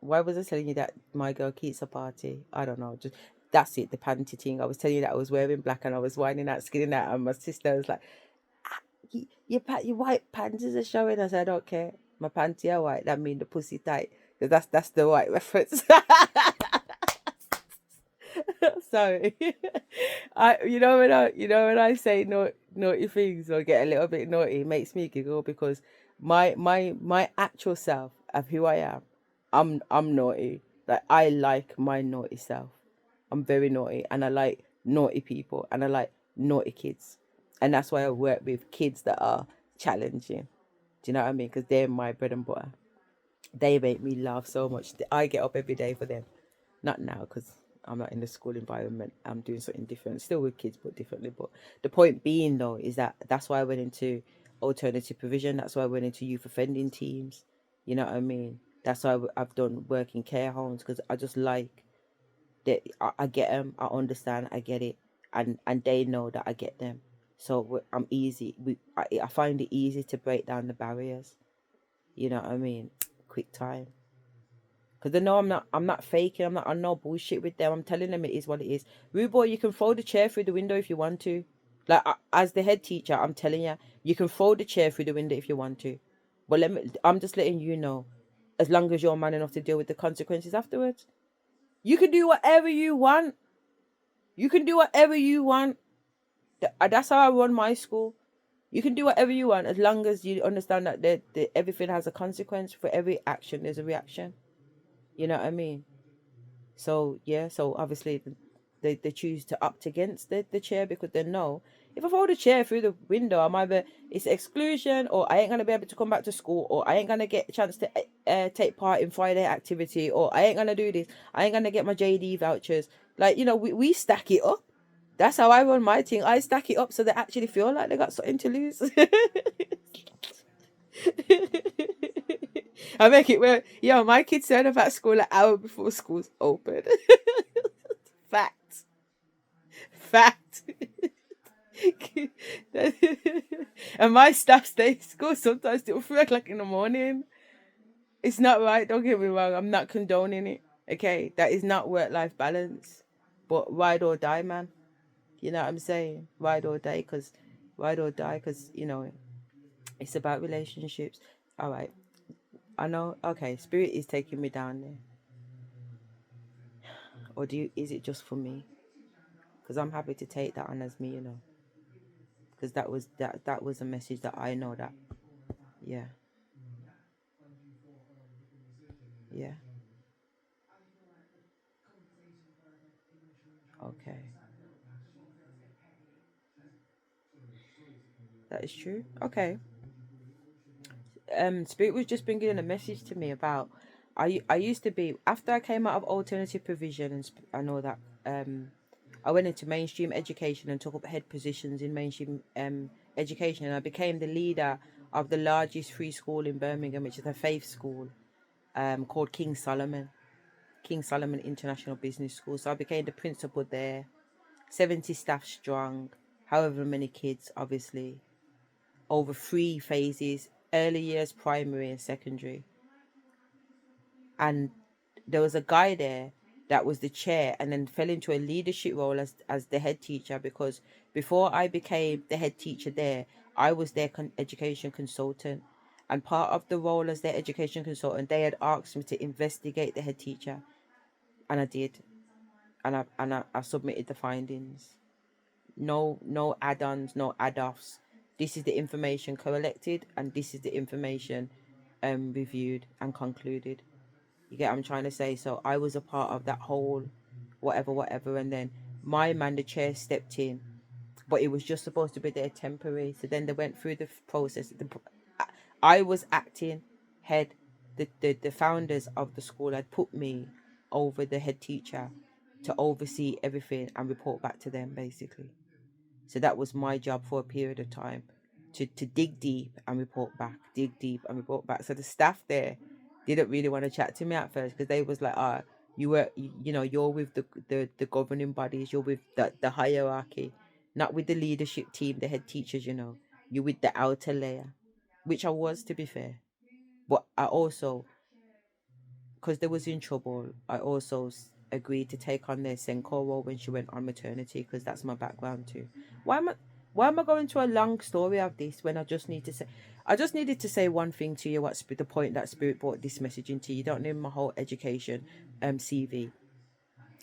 Speaker 1: why was I telling you that my girl keeps a party? I don't know. Just that's it, the panty thing. I was telling you that I was wearing black and I was whining out, skinning out, and my sister was like, your white panties are showing. I said, I don't care. My panty are white. That mean the pussy tight. That's the white reference. Sorry. When I say naughty things or get a little bit naughty, it makes me giggle because my actual self of who I am, I'm naughty. Like I like my naughty self. I'm very naughty and I like naughty people and I like naughty kids. And that's why I work with kids that are challenging. Do you know what I mean? Because they're my bread and butter. They make me laugh so much. I get up every day for them. Not now because I'm not in the school environment. I'm doing something different. Still with kids, but differently. But the point being, though, is that's why I went into alternative provision. That's why I went into youth offending teams. You know what I mean? That's why I've done work in care homes because I just like that. I get them. I understand. I get it. And they know that I get them. So I'm easy. I find it easy to break down the barriers. You know what I mean? Quick time. Because they know I'm not faking. I'm not on no bullshit with them. I'm telling them it is what it is. Rude boy, you can throw the chair through the window if you want to. Like as the head teacher, I'm telling you, you can throw the chair through the window if you want to, but I'm just letting you know, as long as you're man enough to deal with the consequences afterwards, you can do whatever you want. You can do whatever you want. That's how I run my school. You can do whatever you want as long as you understand that everything has a consequence. For every action, there's a reaction. You know what I mean? So yeah, so obviously they choose to opt against the chair because they know if I throw the chair through the window, I'm either it's exclusion or I ain't gonna be able to come back to school or I ain't gonna get a chance to take part in Friday activity or I ain't gonna do this. I ain't gonna get my JD vouchers. Like we stack it up. That's how I run my thing. I stack it up so they actually feel like they got something to lose. I make it where, my kids turn up at school an hour before school's open. Fact. Fact. And my staff stay at school sometimes till 3 o'clock in the morning. It's not right, don't get me wrong. I'm not condoning it. Okay, that is not work-life balance. But ride or die, man. You know what I'm saying? Ride or die, because it's about relationships. All right. I know. Okay, spirit is taking me down there. Or is it just for me? Because I'm happy to take that on as me. Because that was a message that I know that. Yeah. Yeah. Okay. That is true. Okay. Spirit was just bringing a message to me about. I used to be, after I came out of alternative provision I know that I went into mainstream education and took up head positions in mainstream education, and I became the leader of the largest free school in Birmingham, which is a faith school called King Solomon International Business School. So I became the principal there, 70 staff strong, however many kids, obviously, over 3 phases: early years, primary, and secondary. And there was a guy there that was the chair and then fell into a leadership role as the head teacher, because before I became the head teacher there, I was their education consultant. And part of the role as their education consultant, they had asked me to investigate the head teacher, and I did. And I submitted the findings. No add-ons, no add-offs. This is the information collected, and this is the information reviewed and concluded. You get what I'm trying to say? So I was a part of that whole whatever, and then my man, the chair, stepped in, but it was just supposed to be there temporary. So then they went through the process. I was acting head. The founders of the school had put me over the head teacher to oversee everything and report back to them, basically. So that was my job for a period of time, to dig deep and report back, dig deep and report back. So the staff there didn't really want to chat to me at first because they was like, you're with the governing bodies, you're with the hierarchy, not with the leadership team, the head teachers, you're with the outer layer, which I was, to be fair. But I also, because they was in trouble, I also agreed to take on their Senko role when she went on maternity, because that's my background too. Why am I going to a long story of this when I just needed to say one thing to you. What's the point that Spirit brought this message into? You don't need my whole education CV.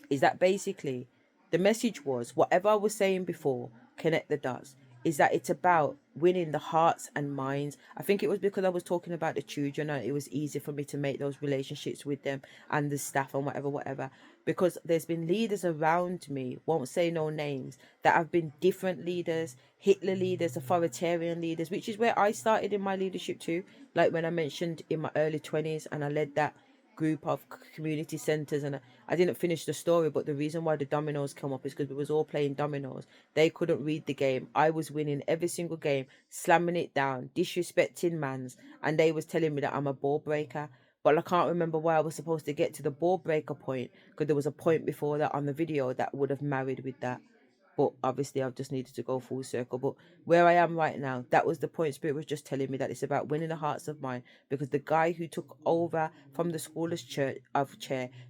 Speaker 1: Is that basically the message was whatever I was saying before, connect the dots, is that it's about winning the hearts and minds. I think it was because I was talking about the children and it was easy for me to make those relationships with them and the staff and whatever, because there's been leaders around me, won't say no names, that have been different leaders, Hitler leaders, authoritarian leaders, which is where I started in my leadership too. Like when I mentioned in my early 20s and I led that group of community centers, and I didn't finish the story, but the reason why the dominoes come up is because we was all playing dominoes. They couldn't read the game. I was winning every single game, slamming it down, disrespecting mans, and they was telling me that I'm a ball breaker. But I can't remember why I was supposed to get to the ball breaker point, because there was a point before that on the video that would have married with that. But obviously I've just needed to go full circle. But where I am right now, that was the point. Spirit was just telling me that it's about winning the hearts of mine, because the guy who took over from the school as chair,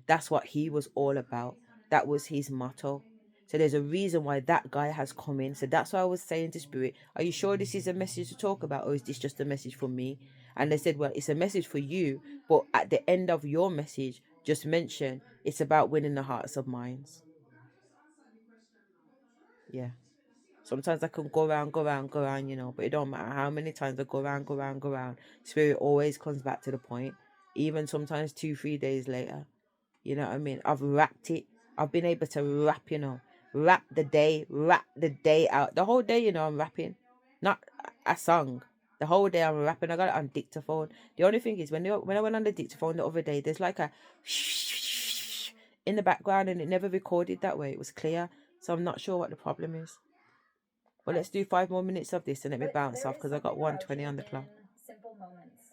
Speaker 1: that's what he was all about. That was his motto. So there's a reason why that guy has come in. So that's why I was saying to Spirit, are you sure this is a message to talk about, or is this just a message for me? And they said, well, it's a message for you, but at the end of your message, just mention it's about winning the hearts of minds. Yeah. Sometimes I can go around, but it don't matter how many times I go around. Spirit always comes back to the point. Even sometimes 2-3 days later. You know what I mean? I've wrapped it. I've been able to wrap, wrap the day out. The whole day, I'm rapping. Not a song. The whole day I'm rapping. I got it on dictaphone. The only thing is when I went on the dictaphone the other day, there's like a in the background, and it never recorded that way. It was clear. So I'm not sure what the problem is. Well, let's do 5 more minutes of this and let me bounce off because I got 1:20 on the clock.
Speaker 2: Simple moments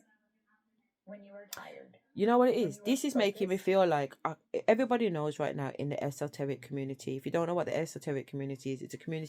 Speaker 2: when you are tired.
Speaker 1: You know what it is? This is making me feel like everybody knows right now in the esoteric community. If you don't know what the esoteric community is, it's a community